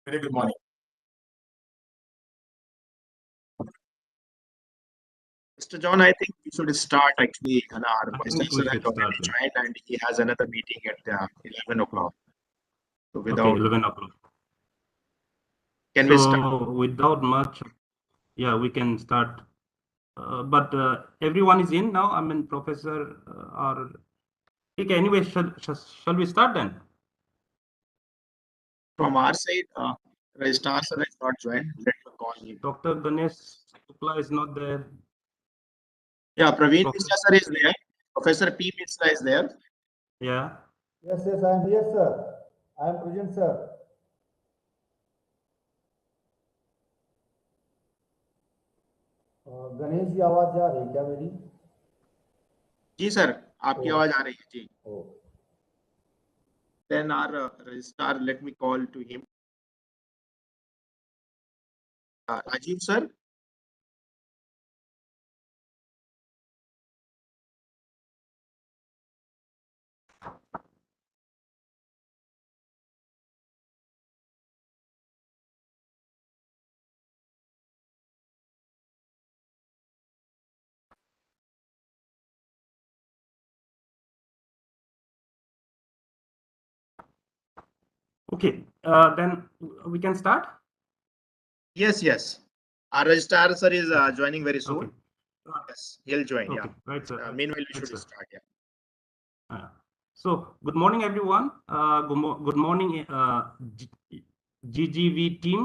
Very good morning. Mr. John, I think we should start actually. Our I Vice think we Chancellor has should already start. joined and he has another meeting at 11 o'clock. So Okay, without, 11 o'clock. can we start? So without much, yeah, we can start. But everyone is in now. I mean, Professor or okay. Anyway, shall we start then? From our side, Registrar sir has not joined. Let me call him. Dr. Ganesh Shukla is not there. Yeah, Praveen Professor, Mishra sir is there. Professor P. Mishra is there. yeah. Yes, I am here, sir. I am present, sir. Ganesh ji आवाज जा रही है क्या मेरी? जी sir, आपकी आवाज आ रही है जी. Oh. Then our registrar, let me call to him. Rajiv sir. Okay, then we can start. Yes. Our registrar sir is joining very soon. Okay. Yes, he'll join. Okay, Yeah. right, sir. Meanwhile, we Right, should sir. start. Yeah. So, good morning, everyone. Good morning, GGV team.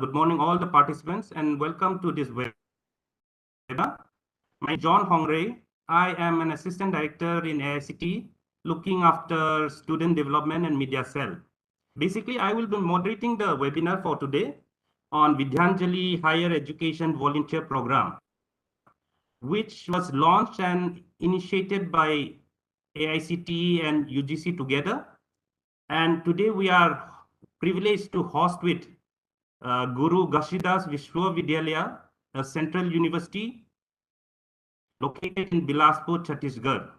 Good morning, all the participants, and welcome to this webinar. My John Hongray. I am an assistant director in AICTE, looking after student development and media cell. Basically, I will be moderating the webinar for today on Vidyanjali Higher Education Volunteer Program, which was launched and initiated by AICTE and UGC together. And today we are privileged to host with GuruGhasidasVishwavidyalaya, a central university located in Bilaspur, Chhattisgarh.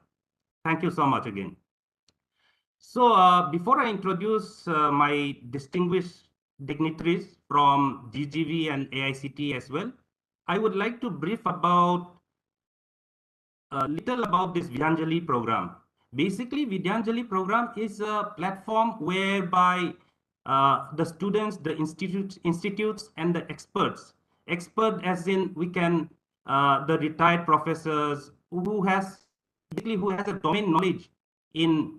Thank you so much again. So before I introduce my distinguished dignitaries from GGV and AICTE as well, I would like to brief about a little about this Vidyanjali program. Basically, Vidyanjali program is a platform whereby the students, the institutes, and the expert as in we can the retired professors who has a domain knowledge in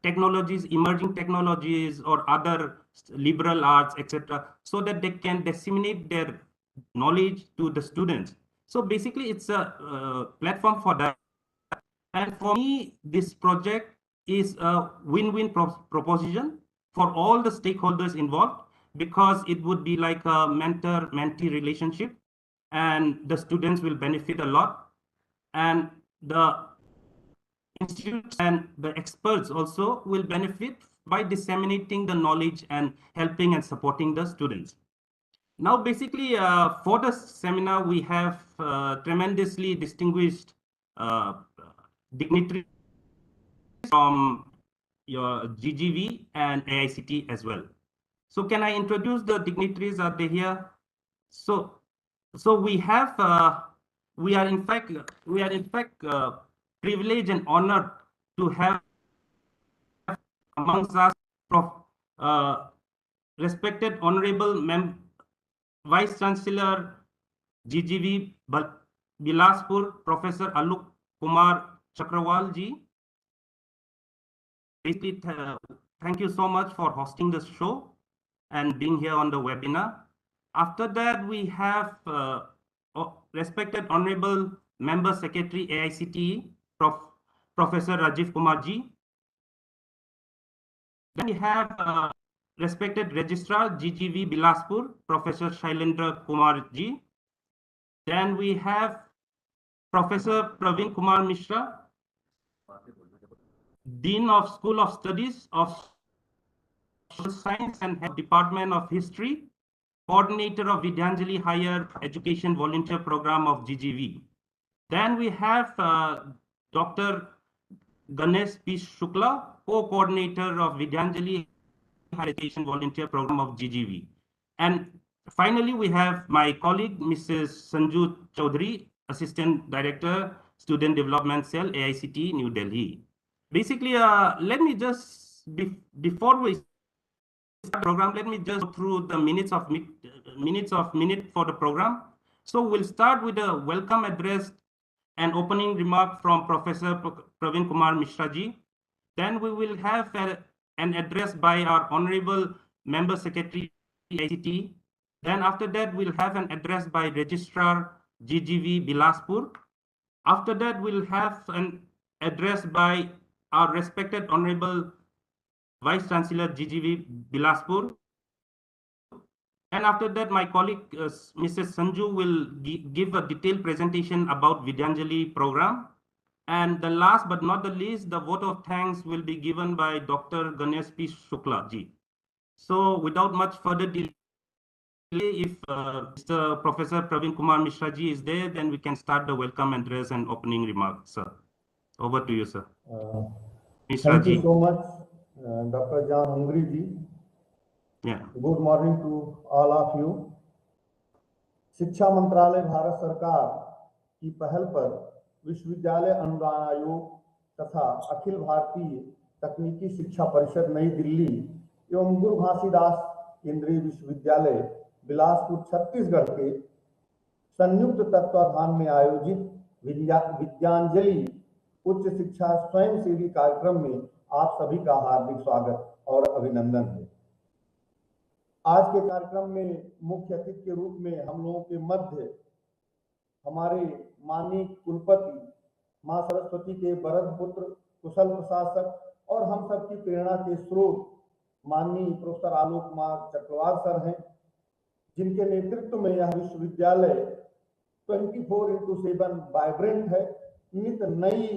technologies, emerging technologies, or other liberal arts, etc., so that they can disseminate their knowledge to the students. So basically, it's a platform for that. And for me, this project is a win-win proposition for all the stakeholders involved, because it would be like a mentor-mentee relationship, and the students will benefit a lot, and the institutes and the experts also will benefit by disseminating the knowledge and helping and supporting the students. Now, basically, for the seminar, we have tremendously distinguished dignitaries from your GGV and AICTE as well. So can I introduce the dignitaries? Are they here? So we have, we are in fact privileged and honored to have amongst us respected Honorable Vice Chancellor GGV Bilaspur, Professor Alok Kumar Chakrawal ji. Basically, thank you so much for hosting this show and being here on the webinar. After that, we have respected Honorable Member Secretary AICTE, Professor Rajiv Kumar ji. Then we have respected Registrar GGV Bilaspur, Professor Shailendra Kumar ji. Then we have Professor Praveen Kumar Mishra, Dean of School of Studies of Social Science and Head Department of History, Coordinator of Vidyanjali Higher Education Volunteer Program of GGV. Then we have Dr. Ganesh P. Shukla, Co-Coordinator of Vidyanjali Higher Education Volunteer Program of GGV. And finally, we have my colleague, Mrs. Sanju Chaudhary, Assistant Director, Student Development Cell, AICTE, New Delhi. Basically, let me just, before we start the program, let me just go through the minute for the program. So we'll start with a welcome address and opening remark from Professor Praveen Kumar Mishra ji. Then we will have an address by our Honorable Member Secretary AICTE. Then after that, we'll have an address by Registrar GGV Bilaspur. After that, we'll have an address by our respected Honorable Vice Chancellor GGV Bilaspur. And after that, my colleague Mrs. Sanju will give a detailed presentation about Vidyanjali program. And the last but not the least, the vote of thanks will be given by Dr. Ganesh P. Shukla ji. So without much further delay, if Mr. Professor Praveen Kumar Mishra ji is there, then we can start the welcome address and opening remarks, sir. Over to you, sir. Thank you so much, Dr. Jan Hungry ji. Yeah. Good morning to all of you. शिक्षा मंत्रालय भारत सरकार की पहल पर विश्वविद्यालय अनुदान आयोग तथा अखिल भारतीय तकनीकी शिक्षा परिषद नई दिल्ली एवं गुरु घासीदास केंद्रीय विश्वविद्यालय बिलासपुर छत्तीसगढ़ के संयुक्त तत्वाधान में आयोजित विद्यांजलि उच्च शिक्षा स्वयंसेवी कार्यक्रम में आप सभी का हार्दिक स्वागत और अभिनंदन है। आज के कार्यक्रम में मुख्य अतिथि के रूप में हम लोगों के मध्य हमारे माननीय कुलपति मां सरस्वती के वरद पुत्र कुशल प्रशासक और हम सबकी प्रेरणा के स्रोत माननीय प्रोफेसर आलोक कुमार चक्रवार सर हैं, जिनके नेतृत्व में यह विश्वविद्यालय 24/7 वाइब्रेंट है, नित नई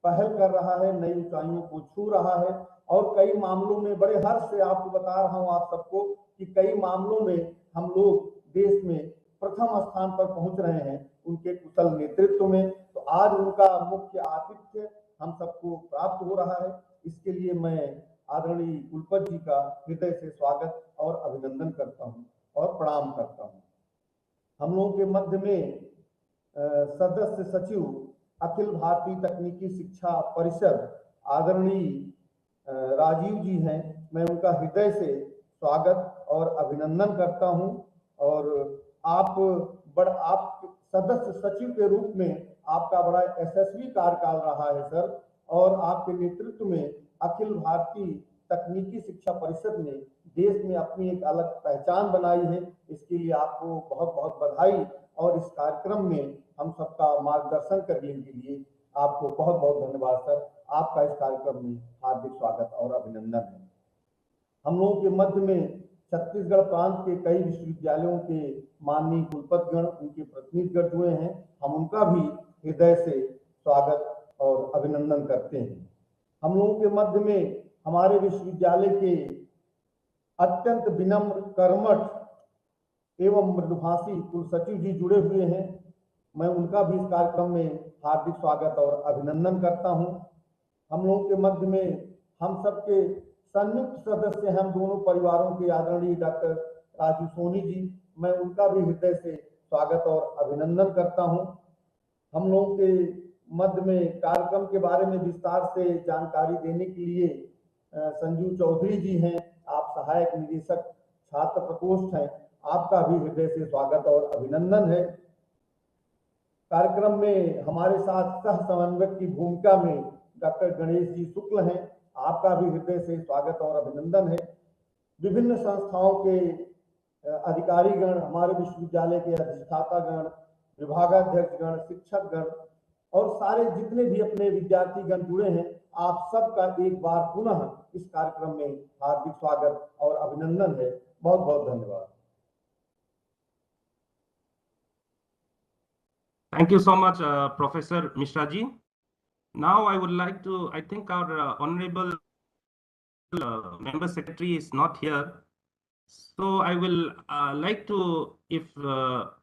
पहल कर रहा है, नई ऊंचाइयों को छू रहा है और कई मामलों में बड़े हर्ष से आपको बता रहा हूं आप सबको कि कई मामलों में हम लोग देश में प्रथम स्थान पर पहुंच रहे हैं उनके कुशल नेतृत्व में। तो आज उनका मुख्य आतिथ्य हम सबको प्राप्त हो रहा है, इसके लिए मैं आदरणीय कुलपति जी का हृदय से स्वागत और अभिनंदन करता हूं और प्रणाम करता हूं। हम लोगों के मध्य में सदस्य सचिव अखिल भारतीय तकनीकी शिक्षा परिषद आदरणीय राजीव जी हैं, मैं उनका हृदय से स्वागत और अभिनंदन करता हूं। और आप सदस्य सचिव के रूप में आपका बड़ा यशस्वी कार्यकाल रहा है सर, और आपके नेतृत्व में अखिल भारतीय तकनीकी शिक्षा परिषद ने देश में अपनी एक अलग पहचान बनाई है, इसके लिए आपको बहुत बहुत बधाई। और इस कार्यक्रम में हम सबका मार्गदर्शन करने के लिए आपको बहुत बहुत धन्यवाद सर। आपका इस कार्यक्रम में हार्दिक स्वागत और अभिनंदन है। हम लोगों के मध्य में छत्तीसगढ़ प्रांत के कई विश्वविद्यालयों के माननीय कुलपतिगण, उनके प्रतिनिधिगण जुड़े हैं, हम उनका भी हृदय से स्वागत और अभिनंदन करते हैं। हम लोगों के मध्य में हमारे विश्वविद्यालय के अत्यंत विनम्र, कर्मठ एवं मृदुभाषी कुलसचिव जी जुड़े हुए हैं, मैं उनका भी इस कार्यक्रम में हार्दिक स्वागत और अभिनंदन करता हूं। हम लोगों के मध्य में हम सबके संयुक्त सदस्य हम दोनों परिवारों के आदरणीय डॉक्टर राजू सोनी जी, मैं उनका भी हृदय से स्वागत और अभिनंदन करता हूं। हम लोगों के मध्य में कार्यक्रम के बारे में विस्तार से जानकारी देने के लिए संजू चौधरी जी हैं, आप सहायक निदेशक छात्र प्रकोष्ठ हैं, आपका भी हृदय से स्वागत और अभिनंदन है। कार्यक्रम में हमारे साथ सह समन्वयक की भूमिका में डॉक्टर गणेश जी शुक्ल हैं, आपका भी हृदय से स्वागत और अभिनंदन है। विभिन्न संस्थाओं के अधिकारीगण, हमारे विश्वविद्यालय के अधिष्ठातागण, विभागाध्यक्षगण, शिक्षकगण और सारे जितने भी अपने विद्यार्थीगण जुड़े हैं, आप सबका एक बार पुनः इस कार्यक्रम में हार्दिक स्वागत और अभिनंदन है। बहुत बहुत धन्यवाद। Thank you so much, Professor Mishra ji. Now I would like to, I think our Honorable Member Secretary is not here. So I will like to, if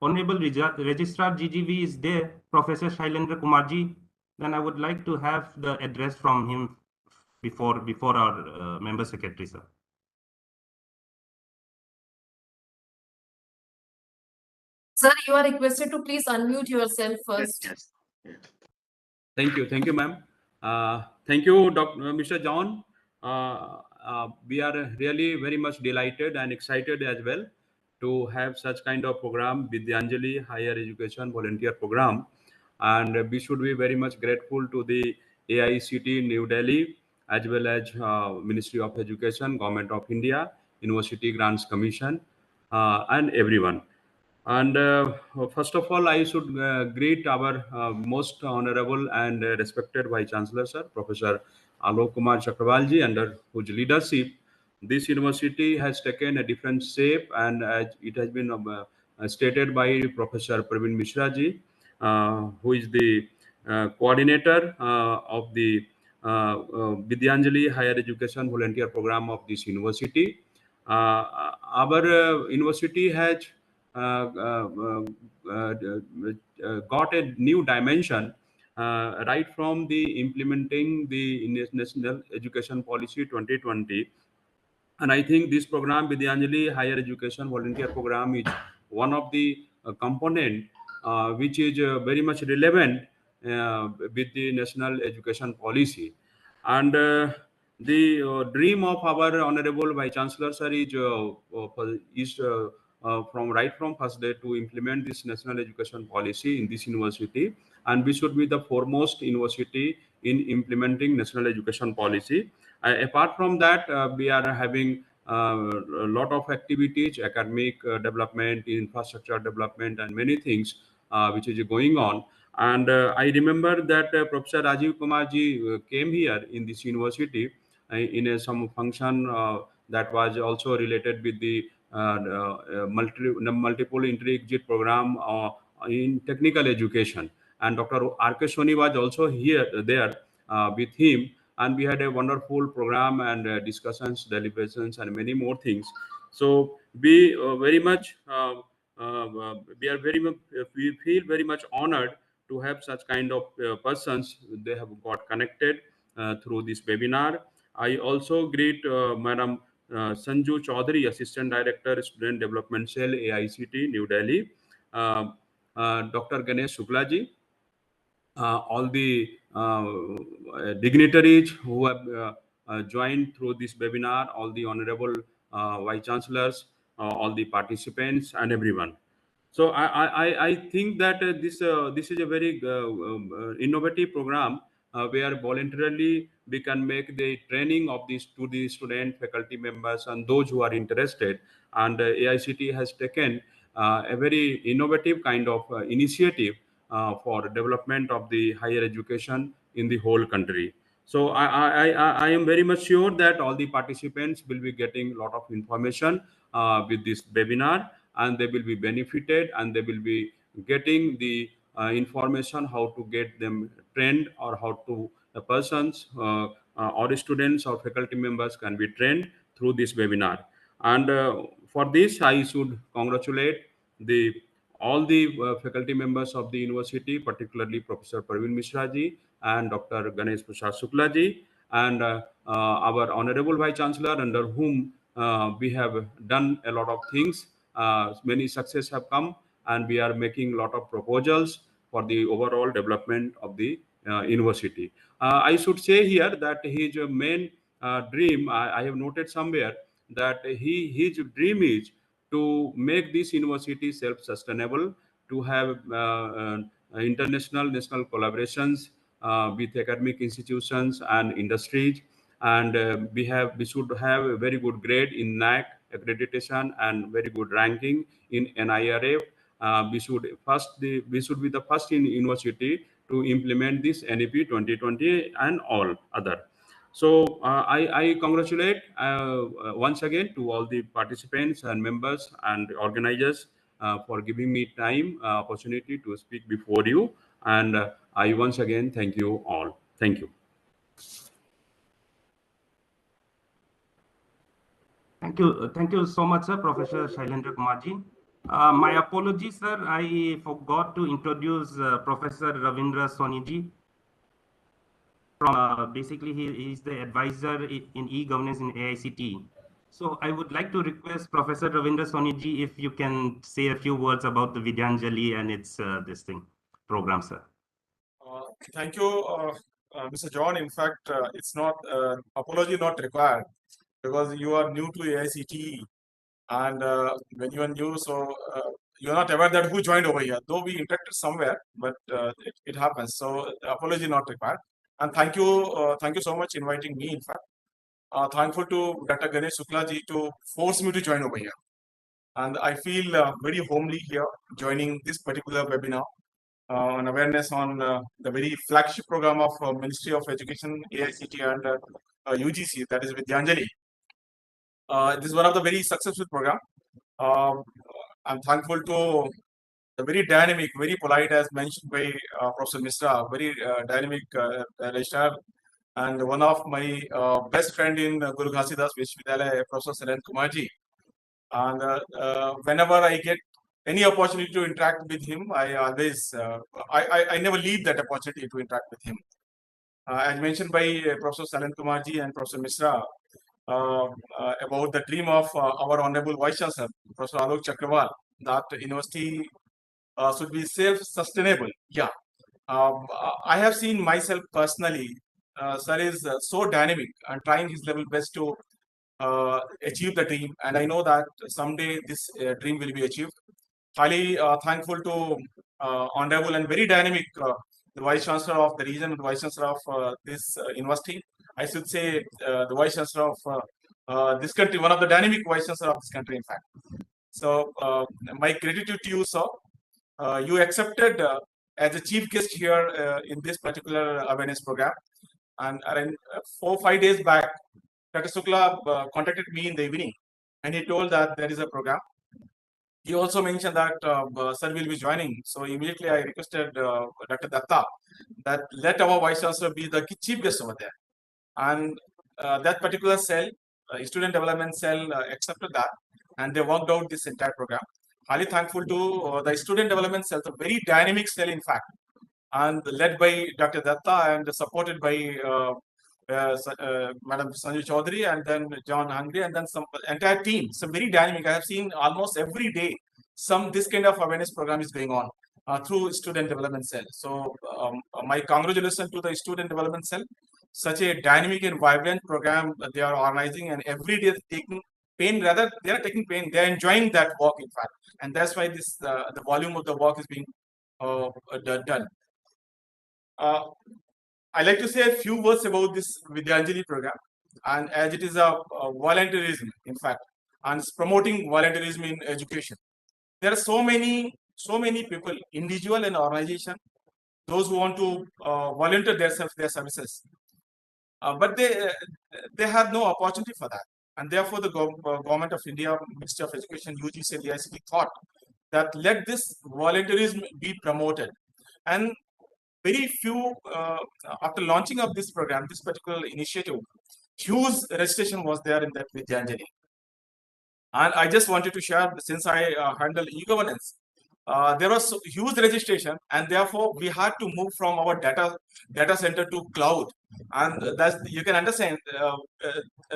Honorable Registrar GGV is there, Professor Shailendra Kumar ji, then I would like to have the address from him before our Member Secretary, sir. Sir, you are requested to please unmute yourself first. Yes, yes. Thank you, ma'am. Thank you, Mr. John. We are really very much delighted and excited as well to have such kind of program, Vidyanjali Higher Education Volunteer Program. And we should be very much grateful to the AICTE New Delhi, as well as Ministry of Education, Government of India, University Grants Commission, and everyone. And first of all, I should greet our most honorable and respected Vice Chancellor, Sir, Professor Alok Kumar Chakrabalji, under whose leadership this university has taken a different shape, and as it has been stated by Professor Praveen Mishra ji, who is the coordinator of the Vidyanjali Higher Education Volunteer Program of this university. Our university has got a new dimension right from the implementing the National Education Policy 2020. And I think this program, Vidyanjali Higher Education Volunteer Program, is one of the component which is very much relevant with the National Education Policy. And the dream of our Honorable Vice Chancellor, Sir, is from right from first day to implement this National Education Policy in this university. And we should be the foremost university in implementing National Education Policy. Apart from that, we are having a lot of activities, academic development, infrastructure development, and many things which is going on. And I remember that Professor Rajiv Kumar ji came here in this university in some function that was also related with the multiple entry-exit program in technical education. And Dr. R.K. Soni was also there with him, and we had a wonderful program and discussions, deliberations, and many more things. So we very much we are very much we feel very much honored to have such kind of persons. They have got connected through this webinar. I also greet Madam Sanju Chaudhary, Assistant Director, Student Development Cell, AICTE, New Delhi, Dr. Ganesh Shukla ji, all the dignitaries who have joined through this webinar, all the honorable Vice Chancellors, all the participants, and everyone. So I think that this is a very innovative program where voluntarily we can make the training of these to the student, faculty members, and those who are interested. And AICTE has taken a very innovative kind of initiative for development of the higher education in the whole country. So I am very much sure that all the participants will be getting a lot of information with this webinar, and they will be benefited, and they will be getting the information how to get them trained, or how to the persons or students or faculty members can be trained through this webinar. And for this, I should congratulate the all the faculty members of the university, particularly Professor Praveen Mishra ji and Dr. Ganesh Prasad Shukla ji, and our Honorable Vice Chancellor, under whom we have done a lot of things. Many success have come, and we are making a lot of proposals for the overall development of the university. I should say here that his main dream, I have noted somewhere that his dream is to make this university self-sustainable, to have international, national collaborations with academic institutions and industries, and we should have a very good grade in NAC accreditation and very good ranking in NIRF. We should be the first in university to implement this NEP 2020 and all other. So I congratulate once again to all the participants and members and organizers for giving me time, opportunity to speak before you. And I once again thank you all. Thank you. Thank you so much, sir, Professor Shailendra Kumarji. My apologies, sir. I forgot to introduce Professor Ravindra Soniji. From basically, he is the advisor in e-governance in AICTE. So I would like to request Professor Ravindra Soniji if you can say a few words about the Vidyanjali and its program, sir. Thank you, Mr. John. In fact, it's not apology not required because you are new to AICTE, and when you are new, so you are not aware that who joined over here. Though we interacted somewhere, but it happens. So apology not required. And thank you so much inviting me. In fact, thankful to Dr. Ganesh Shukla ji to force me to join over here, and I feel very homely here joining this particular webinar. On awareness on the very flagship program of Ministry of Education, AICTE and UGC, that is Vidyanjali. This is one of the very successful program. I'm thankful to the very dynamic, very polite, as mentioned by Professor Misra, very dynamic registrar, and one of my best friend in GuruGhasidasVishwavidyalaya, Professor Sanand Kumarji. And whenever I get any opportunity to interact with him, I always, I never leave that opportunity to interact with him. As mentioned by Professor Sanand Kumarji and Professor Misra about the dream of our Honorable Vice Chancellor, Professor Alok Chakrawal, that university should be self-sustainable. Yeah. I have seen myself personally, sir is so dynamic and trying his level best to achieve the dream, and I know that someday this dream will be achieved. Highly thankful to honorable and very dynamic the Vice Chancellor of the region, the Vice Chancellor of this university. I should say the Vice Chancellor of this country, one of the dynamic Vice Chancellor of this country, in fact. So my gratitude to you, sir. You accepted as a chief guest here in this particular awareness program, and 4 or 5 days back, Dr. Shukla contacted me in the evening, and he told that there is a program. He also mentioned that sir will be joining. So immediately I requested Dr. Datta that let our Vice Chancellor be the chief guest over there. And that particular cell, student development cell, accepted that, and they worked out this entire program. Highly thankful to the student development cell, a very dynamic cell, in fact, and led by Dr. Datta and supported by Madam Sanju Chaudhary and then John Hungry and then some entire team. So very dynamic. I have seen almost every day this kind of awareness program is going on through student development cell. So my congratulations to the student development cell. Such a dynamic and vibrant program they are organizing, and every day taking pain. Rather, they are taking pain. They are enjoying that work, in fact, and that's why this the volume of the work is being done. I like to say a few words about this Vidyanjali program, and as it is a volunteerism, in fact, and it's promoting volunteerism in education. There are so many people, individual and organization, those who want to volunteer their services, but they have no opportunity for that, and therefore the government of India, Ministry of Education, UGC and AICTE thought that let this volunteerism be promoted. And very few, after launching of this program, this particular initiative, huge registration was there in that Vidyanjali. And I just wanted to share, since I handle e-governance, there was huge registration, and therefore we had to move from our data center to cloud. And that's, you can understand,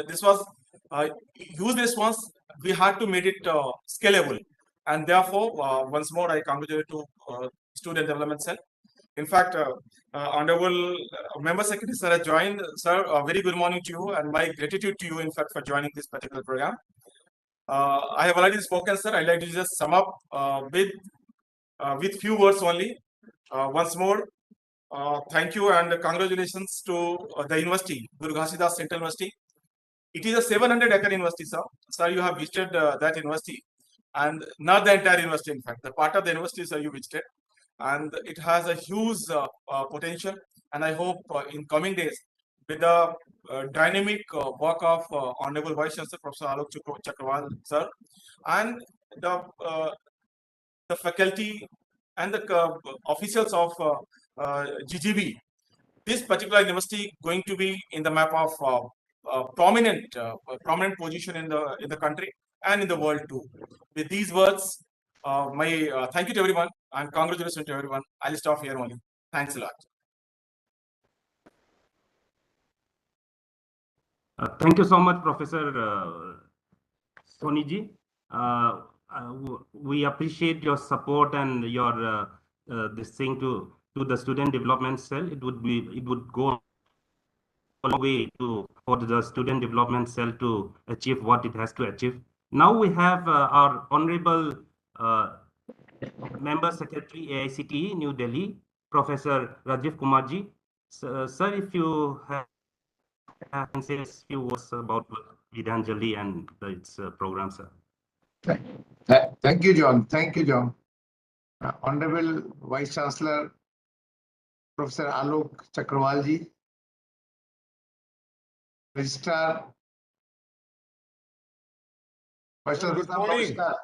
this was a huge response. We had to make it scalable. And therefore, once more, I congratulate to Student Development Cell. In fact, Honorable Member Secretary Sir has joined. Sir, very good morning to you, and my gratitude to you, in fact, for joining this particular program. I have already spoken, sir. I'd like to just sum up with few words only. Once more, thank you and congratulations to the university, GuruGhasidas Central University. It is a 700-acre university, sir. Sir, you have visited that university, and not the entire university, in fact. The part of the university, sir, you visited. And it has a huge potential. And I hope in coming days, with the dynamic work of Honorable Vice Chancellor, Professor Alok Chakrawal, sir, and the faculty and the officials of GGB, this particular university going to be in the map of prominent position in the country and in the world too. With these words, my thank you to everyone and congratulations to everyone. I'll stop here only. Thanks a lot. Thank you so much, Professor Soniji, we appreciate your support and your this thing to the student development cell. It would go a long way for the student development cell to achieve what it has to achieve. Now we have our honorable Member Secretary AICTE New Delhi, Professor Rajiv Kumarji. Sir, if you can say a few words about Vidyanjali and its program, sir. Thank you, John. Thank you, John. Honorable Vice Chancellor, Professor Alok Chakravalji, Registrar, Vice Chancellor, Good morning. Namaskar.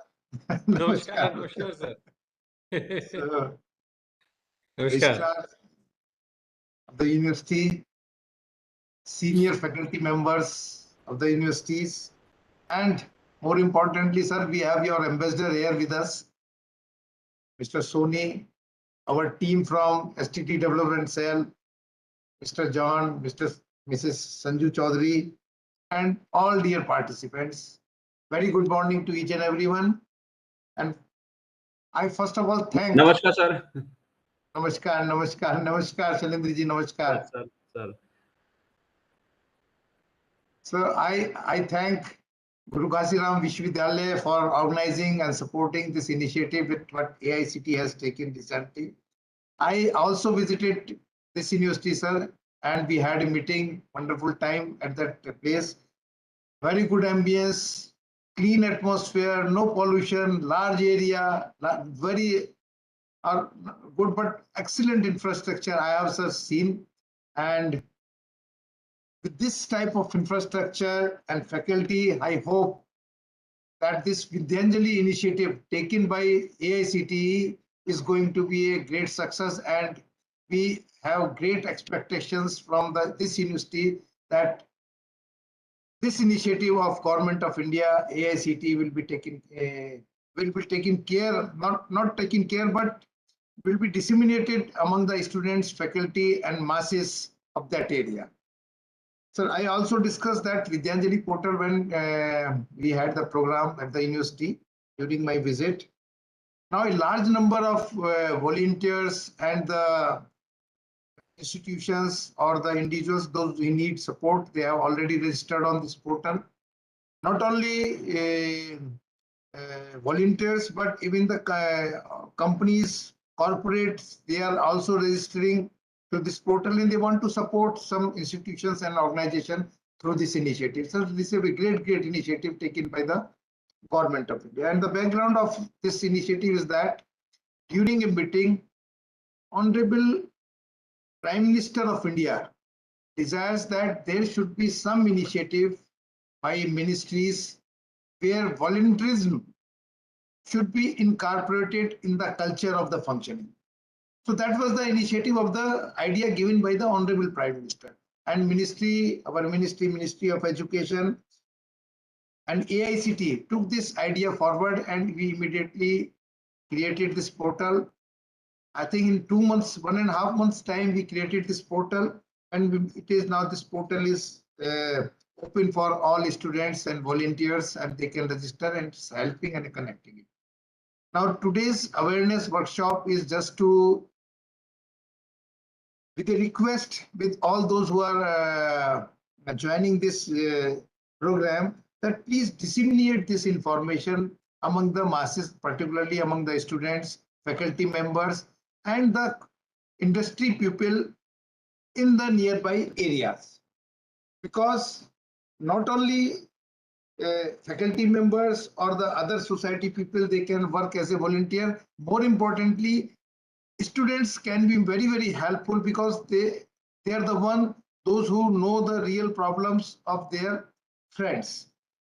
Namaskar, namaskar, sir. So, Namaskar. Registrar of the university, senior faculty members of the universities, and more importantly, sir, we have your ambassador here with us, Mr. Soni, our team from STT Development Cell, Mr. John, Mrs. Sanju Chaudhary, and all dear participants. Very good morning to each and everyone. And I first of all thank. Namaskar, sir. Namaskar, namaskar, namaskar, Shailendra ji, namaskar. Sir. So I thank GuruGhasidasVishwavidyalaya for organizing and supporting this initiative with what AICTE has taken recently. I also visited this university, sir, and we had a meeting, wonderful time at that place. Very good ambience, clean atmosphere, no pollution, large area, very good but excellent infrastructure I have also seen. And with this type of infrastructure and faculty, I hope that this Vidyanjali initiative taken by AICTE is going to be a great success, and we have great expectations from this university that this initiative of Government of India, AICTE, will be taken care, not taken care, but will be disseminated among the students, faculty, and masses of that area. So I also discussed that Vidyanjali portal when we had the program at the university during my visit. Now a large number of volunteers and the institutions or the individuals, those who need support, they have already registered on this portal. Not only volunteers, but even the companies, corporates, they are also registering to this portal, and they want to support some institutions and organizations through this initiative. So this is a great initiative taken by the Government of India. And the background of this initiative is that during a meeting, Honorable Prime Minister of India desires that there should be some initiative by ministries where volunteerism should be incorporated in the culture of the functioning. So that was the initiative of the idea given by the Honorable Prime Minister. And our Ministry of Education and AICTE took this idea forward, and we immediately created this portal. I think in 2 months, 1.5 months time, we created this portal, and it is now, this portal is open for all students and volunteers, and they can register, and it's helping and connecting it. Now today's awareness workshop is just with a request with all those who are joining this program, that please disseminate this information among the masses, particularly among the students, faculty members, and the industry people in the nearby areas. Because not only faculty members or the other society people, they can work as a volunteer. More importantly, students can be very helpful, because they are the those who know the real problems of their friends.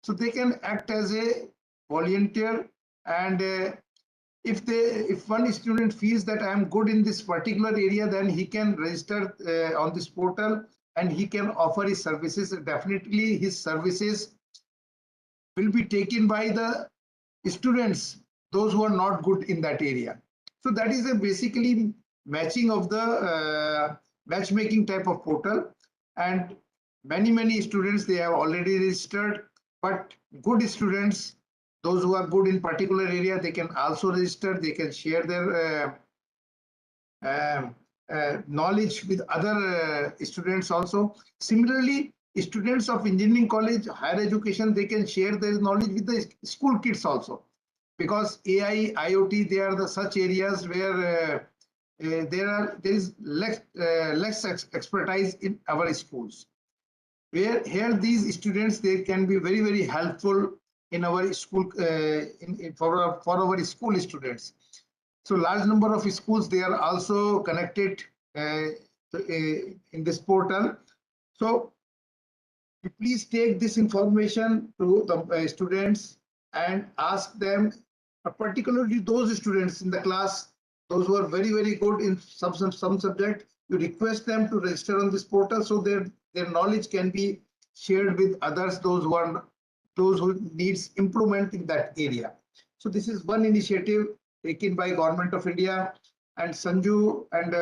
So they can act as a volunteer, and if one student feels that I am good in this particular area, then he can register on this portal, and he can offer his services. Definitely his services will be taken by the students, those who are not good in that area. So that is a basically matching of the matchmaking type of portal, and many students, they have already registered. but good students, those who are good in particular area, they can also register. They can share their knowledge with other students also. Similarly, students of engineering college, higher education, they can share their knowledge with the school kids also, because AI, IoT, they are the such areas where there is less expertise in our schools. Where here these students, they can be very helpful in our school for our school students. So large number of schools, they are also connected in this portal. So please take this information to the students and ask them, particularly those students in the class, those who are very good in some subject, you request them to register on this portal so their knowledge can be shared with others, those who needs improvement in that area. So this is one initiative taken by Government of India, and Sanju and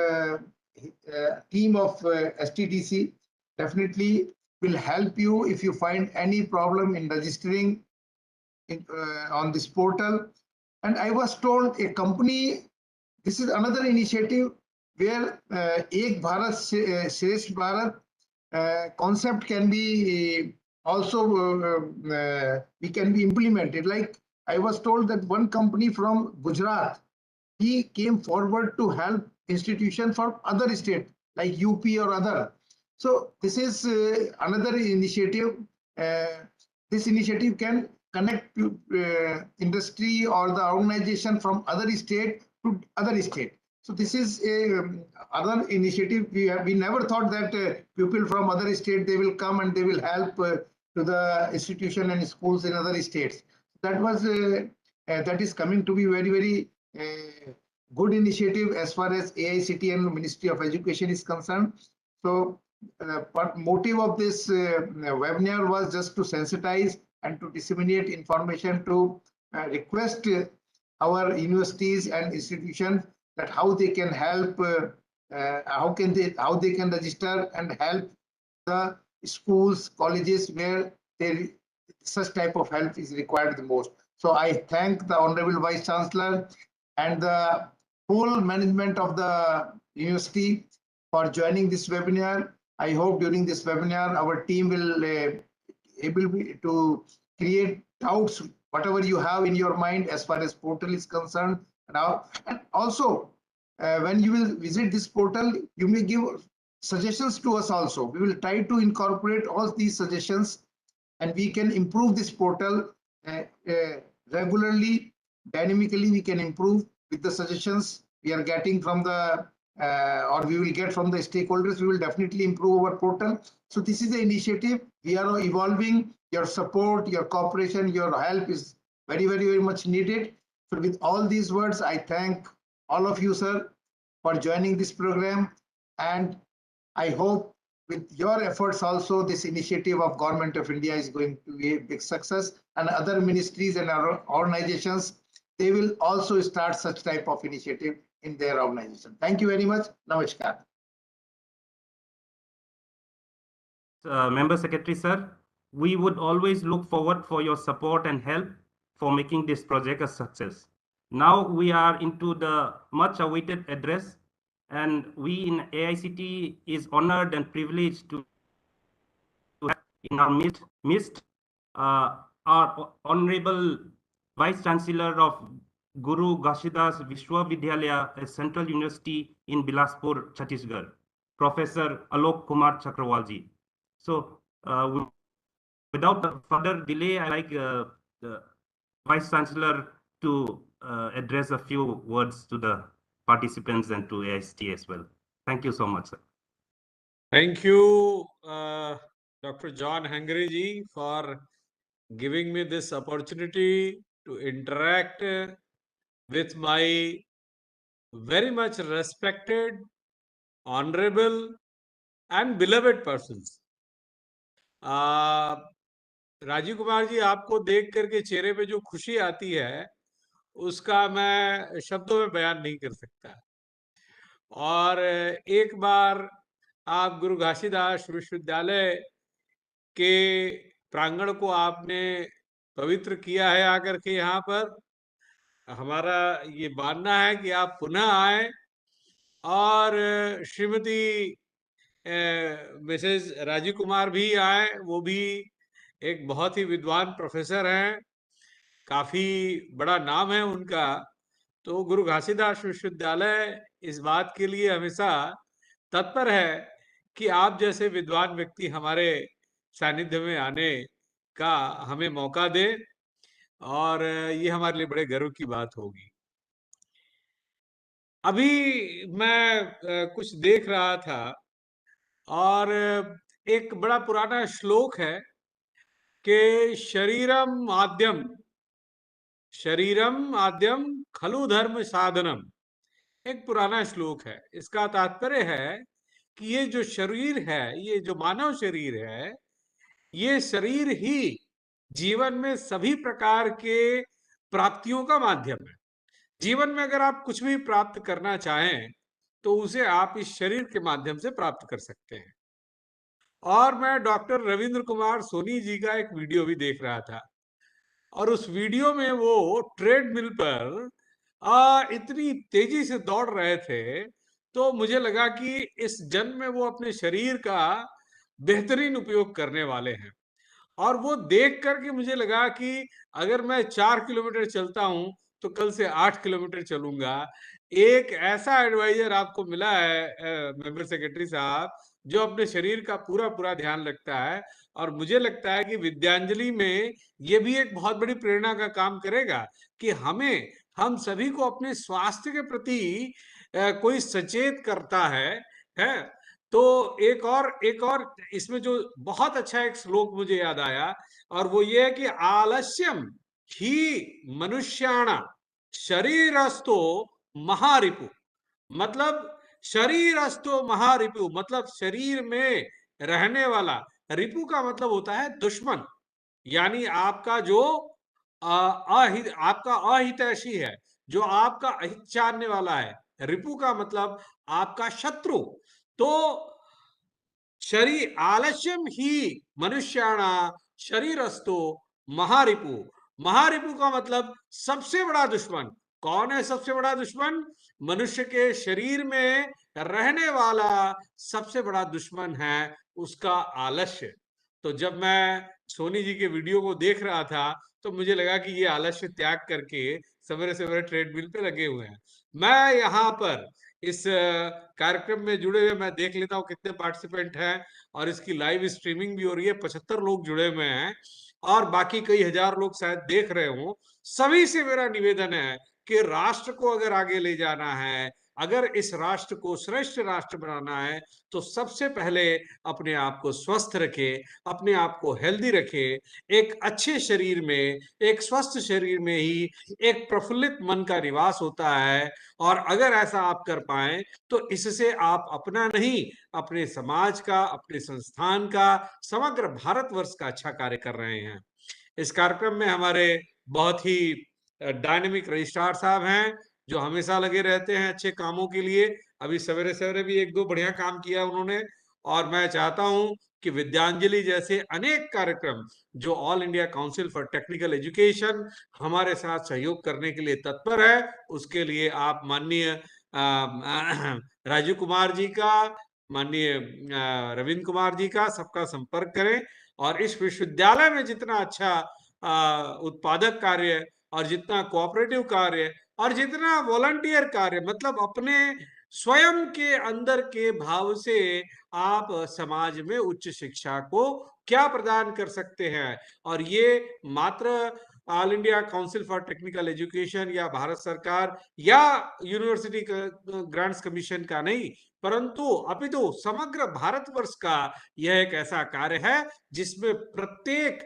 team of STDC definitely will help you if you find any problem in registering on this portal. And I was told a company, this is another initiative where Ek Bharat Shresth Bharat concept can be also we can be implemented. Like I was told that one company from Gujarat, he came forward to help institution from other state like UP or other. So this is another initiative. This initiative can connect industry or the organization from other state to other state. So this is a other initiative. We never thought that people from other state, they will come and they will help to the institution and schools in other states. That was that is coming to be very good initiative as far as AICTE and Ministry of Education is concerned. So but motive of this webinar was just to sensitize and to disseminate information, to request our universities and institutions that how they can help, how they can register and help the schools, colleges where such type of help is required the most. So I thank the Honorable Vice Chancellor and the whole management of the university for joining this webinar. I hope during this webinar, our team will able to create doubts, whatever you have in your mind as far as portal is concerned. Now, and also, when you will visit this portal, you may give suggestions to us also. We will try to incorporate all these suggestions, and we can improve this portal regularly, dynamically. We can improve with the suggestions we are getting from the or we will get from the stakeholders. We will definitely improve our portal. So this is the initiative. We are evolving. Your support, your cooperation, your help is very much needed. So with all these words, I thank all of you, sir, for joining this program. And I hope with your efforts also, this initiative of Government of India is going to be a big success, and other ministries and our organizations, they will also start such type of initiative in their organization. Thank you very much. Namaskar. Member Secretary, sir, we would always look forward for your support and help for making this project a success. Now we are into the much awaited address, and we in AICTE is honored and privileged to have in our midst our Honorable Vice Chancellor of GuruGhasidasVishwavidyalaya, a central university in Bilaspur, Chhattisgarh, Professor Alok Kumar Chakrawalji. So without further delay, I like the Vice Chancellor to address a few words to the participants and to AICTE as well. Thank you so much, sir. Thank you, Dr. John Hungary ji, for giving me this opportunity to interact with my very much respected, honorable, and beloved persons. Rajiv Kumar ji, आपको देख करके चेहरे पे जो खुशी आती है उसका मैं शब्दों में बयान नहीं कर सकता। और एक बार आप गुरु घासीदास विश्वविद्यालय के प्रांगण को आपने पवित्र किया है आकर के यहाँ पर। हमारा ये मानना है कि आप पुनः आए और श्रीमती मिसेज राजीव कुमार भी आए। वो भी एक बहुत ही विद्वान प्रोफेसर हैं, काफी बड़ा नाम है उनका। तो गुरु घासीदास विश्वविद्यालय इस बात के लिए हमेशा तत्पर है कि आप जैसे विद्वान व्यक्ति हमारे सानिध्य में आने का हमें मौका दे, और ये हमारे लिए बड़े गर्व की बात होगी। अभी मैं कुछ देख रहा था और एक बड़ा पुराना श्लोक है कि शरीरम आद्यम खलु धर्म साधनम। एक पुराना श्लोक है। इसका तात्पर्य है कि ये जो शरीर है, ये जो मानव शरीर है, ये शरीर ही जीवन में सभी प्रकार के प्राप्तियों का माध्यम है। जीवन में अगर आप कुछ भी प्राप्त करना चाहें तो उसे आप इस शरीर के माध्यम से प्राप्त कर सकते हैं। और मैं डॉक्टर रविंद्र कुमार सोनी जी का एक वीडियो भी देख रहा था, और उस वीडियो में वो ट्रेडमिल पर इतनी तेजी से दौड़ रहे थे, तो मुझे लगा कि इस जन्म में वो अपने शरीर का बेहतरीन उपयोग करने वाले हैं। और वो देख करके मुझे लगा कि अगर मैं 4 किलोमीटर चलता हूं तो कल से 8 किलोमीटर चलूंगा। एक ऐसा एडवाइजर आपको मिला है मेंबर सेक्रेटरी साहब, जो अपने शरीर का पूरा पूरा ध्यान रखता है। और मुझे लगता है कि विद्यांजलि में ये भी एक बहुत बड़ी प्रेरणा का काम करेगा कि हम सभी को अपने स्वास्थ्य के प्रति कोई सचेत करता है। तो एक और इसमें जो बहुत अच्छा एक श्लोक मुझे याद आया, और वो ये है कि आलस्यम ही मनुष्याणा शरीरस्थो महारिपु। मतलब शरीरस्थो महारिपु मतलब शरीर में रहने वाला। रिपु का मतलब होता है दुश्मन, यानी आपका जो आपका अहितैषी है, जो आपका अहित जानने वाला है। रिपु का मतलब आपका शत्रु। तो शरीर आलस्यम ही मनुष्याणा शरीरस्थो महारिपु। महारिपु का मतलब सबसे बड़ा दुश्मन। कौन है सबसे बड़ा दुश्मन? मनुष्य के शरीर में रहने वाला सबसे बड़ा दुश्मन है उसका आलस्य। तो जब मैं सोनी जी के वीडियो को देख रहा था तो मुझे लगा कि ये आलस्य त्याग करके सवेरे सवेरे ट्रेडमिल पे लगे हुए हैं। मैं यहाँ पर इस कार्यक्रम में जुड़े हुए मैं देख लेता हूँ कितने पार्टिसिपेंट हैं, और इसकी लाइव स्ट्रीमिंग भी हो रही है। 75 लोग जुड़े हुए हैं और बाकी कई हजार लोग शायद देख रहे हों। सभी से मेरा निवेदन है कि राष्ट्र को अगर आगे ले जाना है, अगर इस राष्ट्र को श्रेष्ठ राष्ट्र बनाना है, तो सबसे पहले अपने आप को स्वस्थ रखे, अपने आप को हेल्दी रखे। एक अच्छे शरीर में, एक स्वस्थ शरीर में ही एक प्रफुल्लित मन का निवास होता है। और अगर ऐसा आप कर पाए तो इससे आप अपना नहीं, अपने समाज का, अपने संस्थान का, समग्र भारतवर्ष का अच्छा कार्य कर रहे हैं। इस कार्यक्रम में हमारे बहुत ही डायनेमिक रजिस्ट्रार साहब हैं, जो हमेशा लगे रहते हैं अच्छे कामों के लिए। अभी सवेरे सवेरे भी एक दो बढ़िया काम किया उन्होंने। और मैं चाहता हूं कि विद्यांजलि जैसे अनेक कार्यक्रम जो all India council for technical education हमारे साथ सहयोग करने के लिए तत्पर है, उसके लिए आप माननीय राजीव कुमार जी का, माननीय रविंद्र कुमार जी का, सबका संपर्क करें। और इस विश्वविद्यालय में जितना अच्छा उत्पादक कार्य और जितना कोऑपरेटिव कार्य और जितना वॉलंटियर कार्य, मतलब अपने स्वयं के अंदर के भाव से आप समाज में उच्च शिक्षा को क्या प्रदान कर सकते हैं। और ये मात्र all India council for technical education या भारत सरकार या यूनिवर्सिटी ग्रांट्स कमीशन का नहीं, परंतु अपितु समग्र भारतवर्ष का यह एक ऐसा कार्य है जिसमें प्रत्येक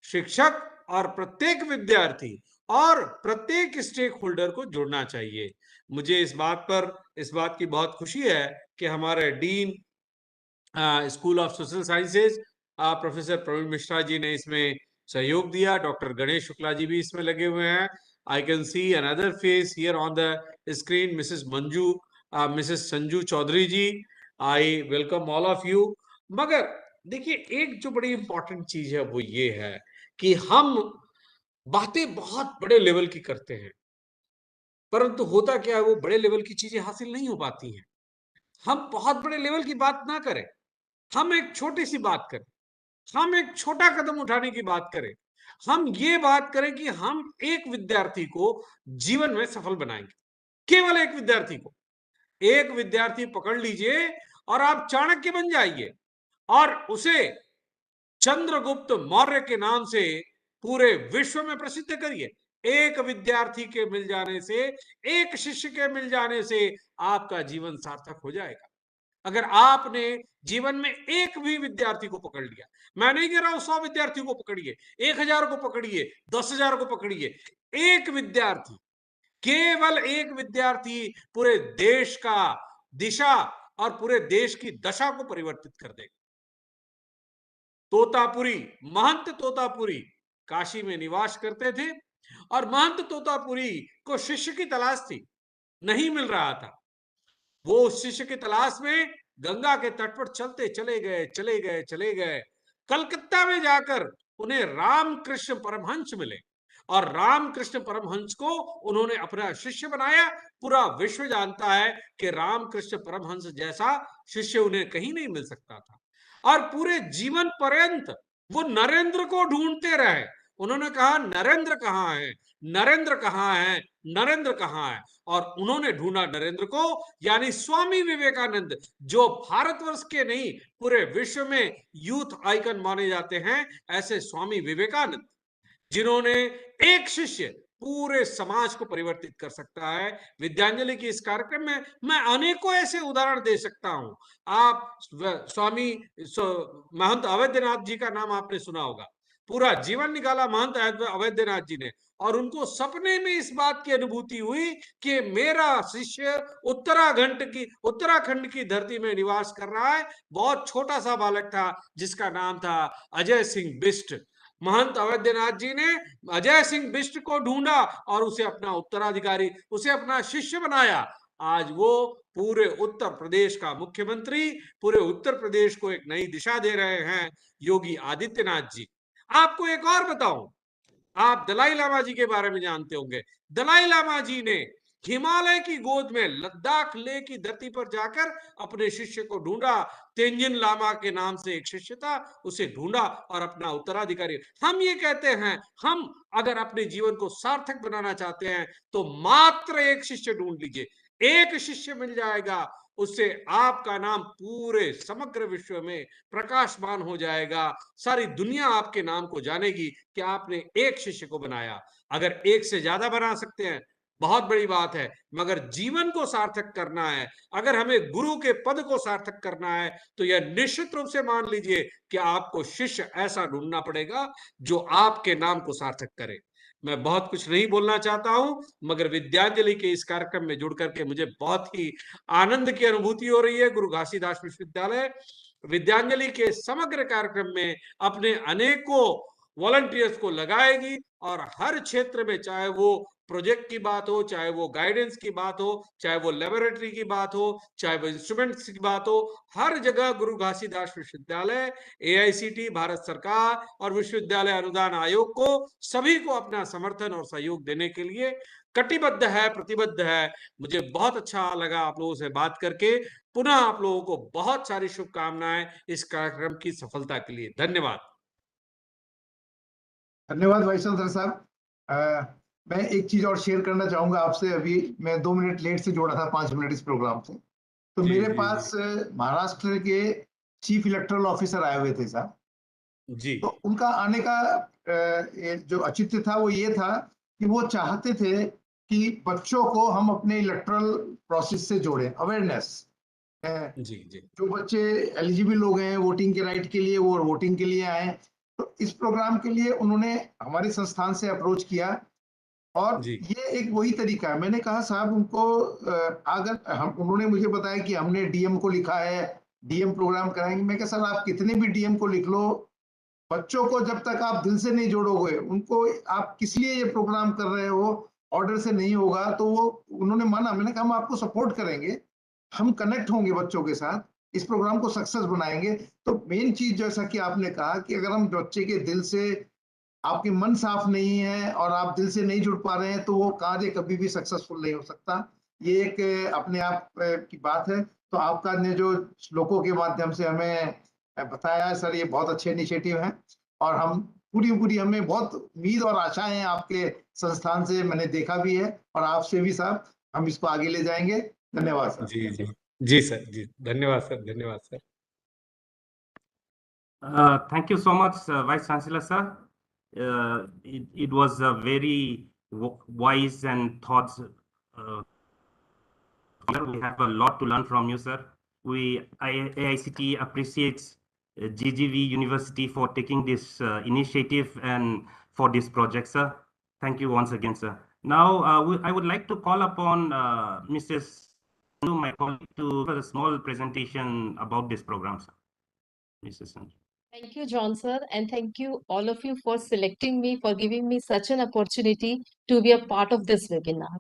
शिक्षक और प्रत्येक विद्यार्थी और प्रत्येक स्टेक होल्डर को जोड़ना चाहिए। मुझे इस बात की बहुत खुशी है कि हमारे dean school of social sciences professor Praveen Mishra ji ने इसमें सहयोग दिया। डॉक्टर गणेश शुक्ला जी भी इसमें लगे हुए हैं। I can see another face here on the screen, Mrs Sanju Chaudhary ji. I welcome all of you. मगर देखिए, एक जो बड़ी इंपॉर्टेंट चीज है वो ये है कि हम बातें बहुत बड़े लेवल की करते हैं, परंतु होता क्या है, वो बड़े लेवल की चीजें हासिल नहीं हो पाती हैं। हम बहुत बड़े लेवल की बात ना करें, हम एक छोटी सी बात करें, हम एक छोटा कदम उठाने की बात करें। हम ये बात करें कि हम एक विद्यार्थी को जीवन में सफल बनाएंगे, केवल एक विद्यार्थी को। एक विद्यार्थी पकड़ लीजिए और आप चाणक्य बन जाइए और उसे चंद्रगुप्त मौर्य के नाम से पूरे विश्व में प्रसिद्ध करिए। एक विद्यार्थी के मिल जाने से, एक शिष्य के मिल जाने से आपका जीवन सार्थक हो जाएगा। अगर आपने जीवन में एक भी विद्यार्थी को पकड़ लिया, मैं नहीं कह रहा हूं 100 विद्यार्थियों को पकड़िए, 1000 को पकड़िए, 10,000 को पकड़िए, एक विद्यार्थी, केवल एक विद्यार्थी पूरे देश का दिशा और पूरे देश की दशा को परिवर्तित कर देगा। तोतापुरी, महंत तोतापुरी काशी में निवास करते थे और महंत तोतापुरी को शिष्य की तलाश थी, नहीं मिल रहा था। वो उस शिष्य की तलाश में गंगा के तट पर चलते चले गए। कलकत्ता में जाकर उन्हें रामकृष्ण परमहंस मिले और रामकृष्ण परमहंस को उन्होंने अपना शिष्य बनाया। पूरा विश्व जानता है कि रामकृष्ण परमहंस जैसा शिष्य उन्हें कहीं नहीं मिल सकता था। और पूरे जीवन पर्यंत वो नरेंद्र को ढूंढते रहे। उन्होंने कहा, नरेंद्र कहाँ है, नरेंद्र कहाँ है, नरेंद्र कहाँ है। और उन्होंने ढूंढा नरेंद्र को, यानी स्वामी विवेकानंद, जो भारतवर्ष के नहीं पूरे विश्व में यूथ आइकन माने जाते हैं। ऐसे स्वामी विवेकानंद, जिन्होंने एक शिष्य पूरे समाज को परिवर्तित कर सकता है। विद्यांजलि की इस कार्यक्रम में मैं अनेकों ऐसे उदाहरण दे सकता हूं। आप स्वामी महंत अवैधनाथ जी का नाम आपने सुना होगा। पूरा जीवन निकाला महंत अवैधनाथ जी ने, और उनको सपने में इस बात की अनुभूति हुई कि मेरा शिष्य उत्तराखंड की धरती में निवास कर रहा है। बहुत छोटा सा बालक था जिसका नाम था अजय सिंह बिष्ट। महंत अवैधनाथ जी ने अजय सिंह बिष्ट को ढूंढा और उसे अपना उत्तराधिकारी, उसे अपना शिष्य बनाया। आज वो पूरे उत्तर प्रदेश का मुख्यमंत्री, पूरे उत्तर प्रदेश को एक नई दिशा दे रहे हैं, योगी आदित्यनाथ जी। आपको एक और बताऊं, आप दलाई लामा जी के बारे में जानते होंगे। दलाई लामा जी ने हिमालय की गोद में लद्दाख लेह की धरती पर जाकर अपने शिष्य को ढूंढा। तेंजिन लामा के नाम से एक शिष्य था, उसे ढूंढा और अपना उत्तराधिकारी। हम ये कहते हैं, हम अगर अपने जीवन को सार्थक बनाना चाहते हैं तो मात्र एक शिष्य ढूंढ लीजिए। एक शिष्य मिल जाएगा, उससे आपका नाम पूरे समग्र विश्व में प्रकाशमान हो जाएगा। सारी दुनिया आपके नाम को जानेगी कि आपने एक शिष्य को बनाया। अगर एक से ज्यादा बना सकते हैं, बहुत बड़ी बात है, मगर जीवन को सार्थक करना है, अगर हमें गुरु के पद को सार्थक करना है, तो यह निश्चित रूप से मान लीजिए कि आपको शिष्य ऐसा ढूंढना पड़ेगा जो आपके नाम को सार्थक करे। मैं बहुत कुछ नहीं बोलना चाहता हूं, मगर विद्यांजलि के इस कार्यक्रम में जुड़ करके मुझे बहुत ही आनंद की अनुभूति हो रही है। गुरु घासीदास विश्वविद्यालय विद्यांजलि के समग्र कार्यक्रम में अपने अनेकों वॉलंटियर्स को लगाएगी और हर क्षेत्र में, चाहे वो प्रोजेक्ट की बात हो, चाहे वो गाइडेंस की बात हो, चाहे वो लेबोरेटरी की बात हो, चाहे वो इंस्ट्रूमेंट्स की बात हो, हर जगह गुरु घासीदास विश्वविद्यालय, AICTE, भारत सरकार और विश्वविद्यालय अनुदान आयोग को, सभी को अपना समर्थन और सहयोग देने के लिए कटिबद्ध है, प्रतिबद्ध है। मुझे बहुत अच्छा लगा आप लोगों से बात करके। पुनः आप लोगों को बहुत सारी शुभकामनाएं इस कार्यक्रम की सफलता के लिए। धन्यवाद। धन्यवाद वाइस चांसलर साहब। मैं एक चीज और शेयर करना चाहूंगा आपसे। अभी मैं 2 मिनट लेट से जोड़ा था, 5 मिनट इस प्रोग्राम से। तो जी, मेरे जी, पास महाराष्ट्र के चीफ इलेक्टोरल ऑफिसर आए हुए थे साहब। जी, तो उनका आने का जो औचित्य था वो ये था कि वो चाहते थे कि बच्चों को हम अपने इलेक्टोरल प्रोसेस से जोड़ें, अवेयरनेस। जी, जी, जो बच्चे एलिजिबल लोग हैं वोटिंग के राइट के लिए, वो वोटिंग के लिए आए। तो इस प्रोग्राम के लिए उन्होंने हमारे संस्थान से अप्रोच किया और जी, ये एक वही तरीका है। मैंने कहा साहब उनको अगर हम, उन्होंने मुझे बताया कि हमने DM को लिखा है, DM प्रोग्राम कराएंगे। मैं कहा सर आप कितने भी DM को लिख लो, बच्चों को जब तक आप दिल से नहीं जोड़ोगे, उनको आप किस लिए ये प्रोग्राम कर रहे हो, ऑर्डर से नहीं होगा। तो वो उन्होंने माना। मैंने कहा हम आपको सपोर्ट करेंगे, हम कनेक्ट होंगे बच्चों के साथ। इस प्रोग्राम को सक्सेस बनाएंगे। तो मेन चीज जैसा कि आपने कहा कि अगर हम बच्चे के दिल से, आपके मन साफ नहीं है और आप दिल से नहीं जुड़ पा रहे हैं, तो वो कार्य कभी भी सक्सेसफुल नहीं हो सकता। ये एक अपने आप की बात है। तो आपका ने जो श्लोकों के माध्यम से हमें बताया है सर, ये बहुत अच्छे इनिशिएटिव हैं और हम पूरी हमें बहुत उम्मीद और आशाएं हैं आपके संस्थान से, मैंने देखा भी है और आपसे भी साहब हम इसको आगे ले जाएंगे। धन्यवाद सर। जी जी जी सर, जी धन्यवाद सर, धन्यवाद sir. Thank you so much, Vice Chancellor, sir. It was a very wise and thoughts. We have a lot to learn from you, sir. AICTE appreciates GGV University for taking this initiative and for this project, sir. Thank you once again, sir. Now, I would like to call upon Mrs. my colleague to give a small presentation about this program, sir. Mrs. Sanju. Thank you, John sir, and thank you all of you for selecting me, for giving me such an opportunity to be a part of this webinar.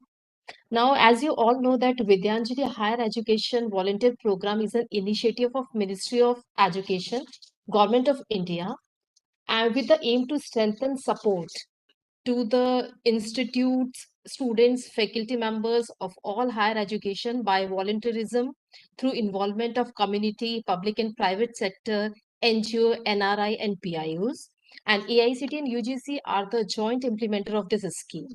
Now, as you all know that Vidyanjali Higher Education Volunteer Program is an initiative of Ministry of Education, Government of India, and with the aim to strengthen support to the institutes, students, faculty members of all higher education by volunteerism through involvement of community, public and private sector, NGO, NRI, and PIOs. And AICTE and UGC are the joint implementer of this scheme.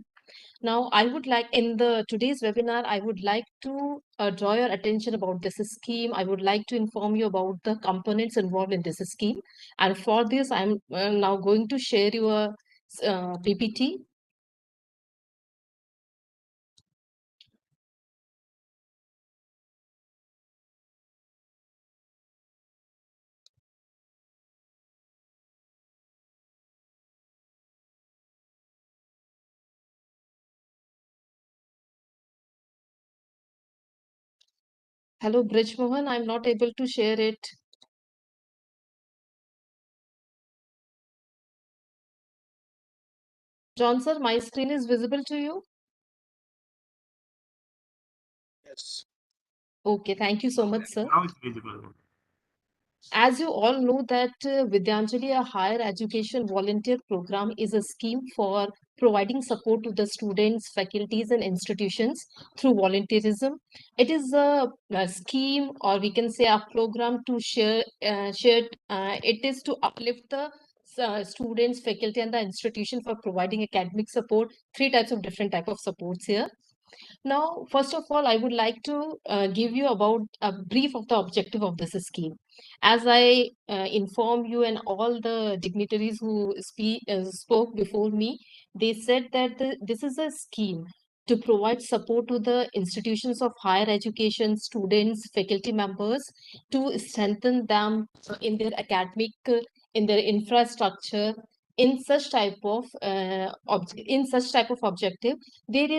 Now, I would like, in the today's webinar, I would like to draw your attention about this scheme. I would like to inform you about the components involved in this scheme. And for this, I'm now going to share you a PPT. Hello, Bridge Mohan, I'm not able to share it. John sir, my screen is visible to you? Yes. Okay, thank you so much, sir. Now it's visible. As you all know that Vidyanjali, a higher education volunteer program, is a scheme for providing support to the students, faculties and institutions through volunteerism. It is a scheme, or we can say a program to it is to uplift the students, faculty and the institution for providing academic support. Three types of different type of supports here. Now, first of all, I would like to give you about a brief of the objective of this scheme. As I inform you and all the dignitaries who spoke before me, they said that this is a scheme to provide support to the institutions of higher education, students, faculty members, to strengthen them in their academic, in their infrastructure, in such type of objective. There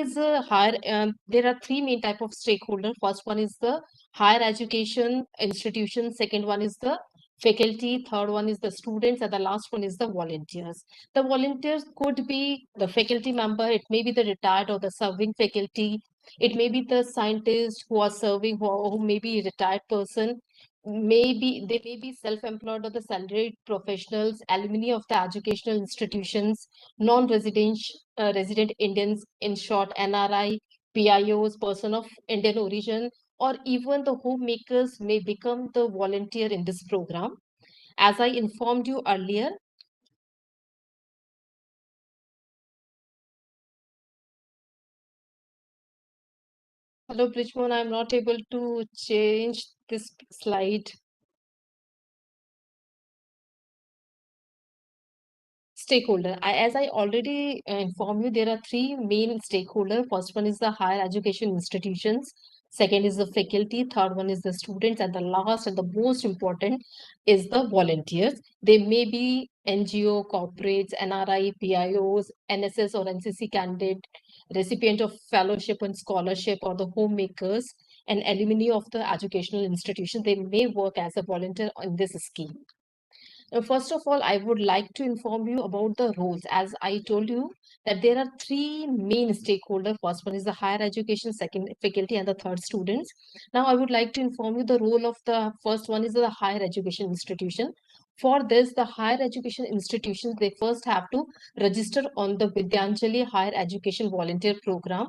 are three main type of stakeholder. First one is the higher education institution, second one is the faculty, third one is the students, and the last one is the volunteers. The volunteers could be the faculty member, it may be the retired or the serving faculty, it may be the scientists who are serving, who may be a retired person, maybe they may be self-employed or the salaried professionals, alumni of the educational institutions, resident Indians, in short NRI, PIOs, person of Indian origin, or even the homemakers may become the volunteer in this program. As I informed you earlier, hello Bridgemon, I'm not able to change this slide. Stakeholder. As I already informed you, there are three main stakeholders. First one is the higher education institutions. Second is the faculty. Third one is the students. And the last and the most important is the volunteers. They may be NGO, corporates, NRI, PIOs, NSS or NCC candidate, recipient of fellowship and scholarship, or the homemakers and alumni of the educational institution. They may work as a volunteer in this scheme. First of all, I would like to inform you about the roles. As I told you that there are three main stakeholders. First one is the higher education, second faculty, and the third students. Now, I would like to inform you the role of the first one is the higher education institution. For this, the higher education institutions, they first have to register on the Vidyanjali Higher Education Volunteer Program.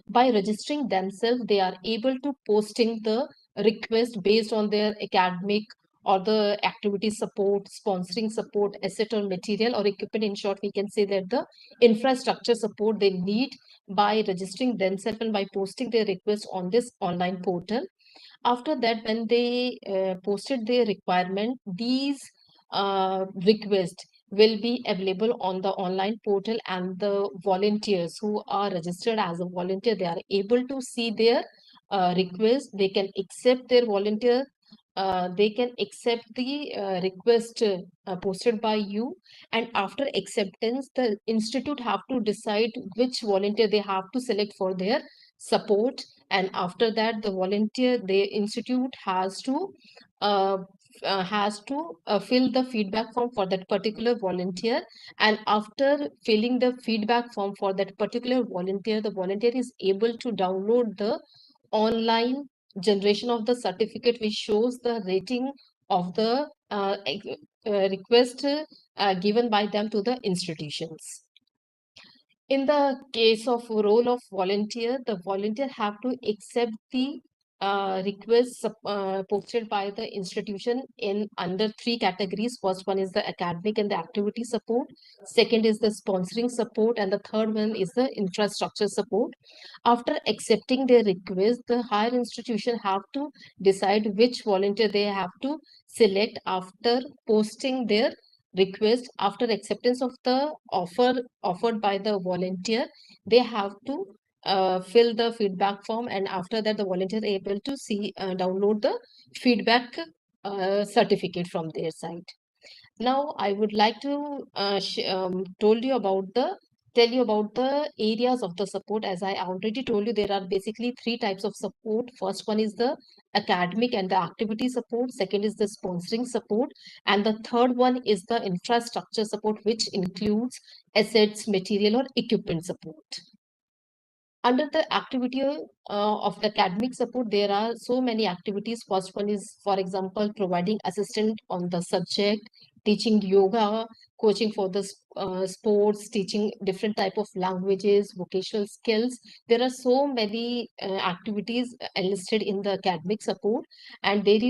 By registering themselves, they are able to posting the request based on their academic or the activity support, sponsoring support, asset or material or equipment. In short, we can say that the infrastructure support they need by registering themselves and by posting their request on this online portal. After that, when they posted their requirement, these requests will be available on the online portal, and the volunteers who are registered as a volunteer, they are able to see their request. They can accept their volunteer. They can accept the request posted by you, and after acceptance, the institute have to decide which volunteer they have to select for their support. And after that, the volunteer, the institute uh, fill the feedback form for that particular volunteer. And after filling the feedback form for that particular volunteer, the volunteer is able to download the online generation of the certificate, which shows the rating of the request given by them to the institutions. In the case of role of volunteer, the volunteer have to accept the requests posted by the institution in under three categories. First one is the academic and the activity support. Second is the sponsoring support, and the third one is the infrastructure support. After accepting their request, the higher institution have to decide which volunteer they have to select after posting their request. After acceptance of the offer offered by the volunteer, they have to fill the feedback form, and after that the volunteer able to see download the feedback certificate from their side. Now I would like to tell you about the areas of the support. As I already told you, there are basically three types of support. First one is the academic and the activity support. Second is the sponsoring support. And the third one is the infrastructure support, which includes assets, material or equipment support. Under the activity of the academic support, there are so many activities. First one is, for example, providing assistance on the subject, teaching yoga, coaching for the sports, teaching different type of languages, vocational skills. There are so many activities enlisted in the academic support, and there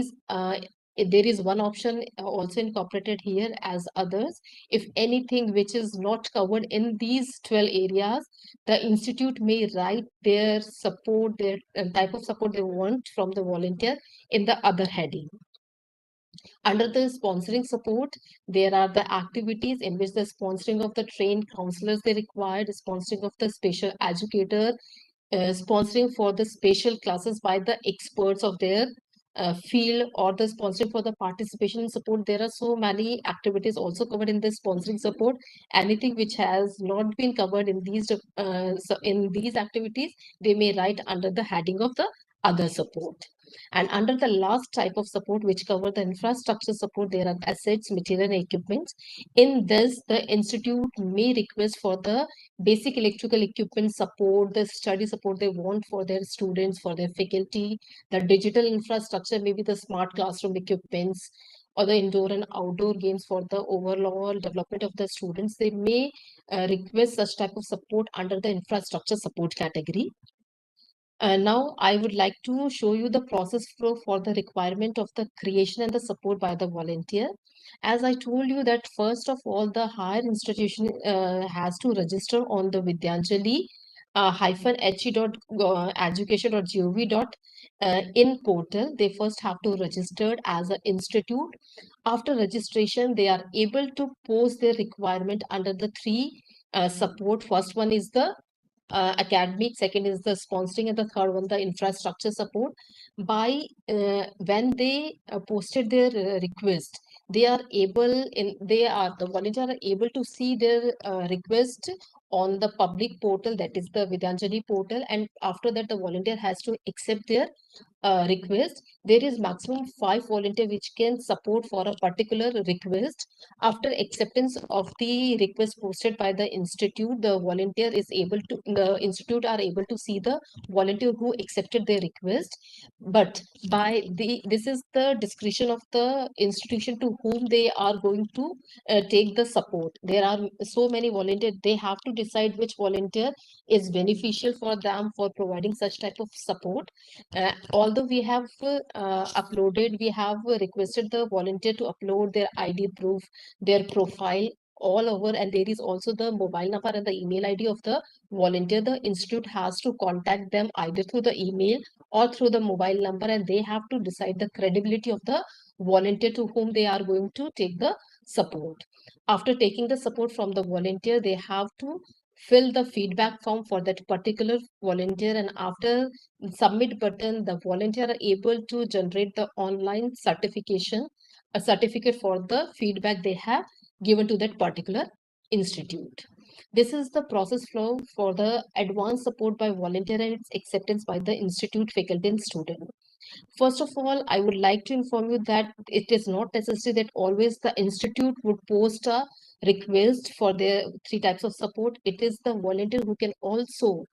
is one option also incorporated here as others. If anything which is not covered in these 12 areas, the institute may write their support, their type of support they want from the volunteer in the other heading. Under the sponsoring support, there are the activities in which the sponsoring of the trained counselors they required, sponsoring of the special educator, sponsoring for the special classes by the experts of their field, or the sponsoring for the participation and support. There are so many activities also covered in the sponsoring support. Anything which has not been covered in these activities, they may write under the heading of the other support. And under the last type of support, which cover the infrastructure support, there are assets, material and equipment. In this, the institute may request for the basic electrical equipment support, the study support they want for their students, for their faculty, the digital infrastructure, maybe the smart classroom equipments, or the indoor and outdoor games for the overall development of the students. They may request such type of support under the infrastructure support category. Now I would like to show you the process flow for the requirement of the creation and the support by the volunteer. As I told you that first of all, the higher institution has to register on the Vidyanjali -he-education.gov.in portal. They first have to register as an institute. After registration, they are able to post their requirement under the three support. First one is the academic, second is the sponsoring, and the third one the infrastructure support. By when they posted their request, the volunteer are able to see their request on the public portal, that is the Vidyanjali portal, and after that the volunteer has to accept their request, there is maximum 5 volunteer which can support for a particular request. After acceptance of the request posted by the institute, the volunteer is able to, the institute are able to see the volunteer who accepted their request. But by this is the discretion of the institution to whom they are going to take the support. There are so many volunteers, they have to decide which volunteer is beneficial for them for providing such type of support. Although we have we have requested the volunteer to upload their ID proof, their profile all over, and there is also the mobile number and the email ID of the volunteer. The institute has to contact them either through the email or through the mobile number, and they have to decide the credibility of the volunteer to whom they are going to take the support. After taking the support from the volunteer, they have to fill the feedback form for that particular volunteer, and after submit button, the volunteer are able to generate the online certification, a certificate for the feedback they have given to that particular institute. This is the process flow for the advanced support by volunteer and its acceptance by the institute, faculty and student. First of all, I would like to inform you that it is not necessary that always the institute would post a request for their 3 types of support. It is the volunteer who can also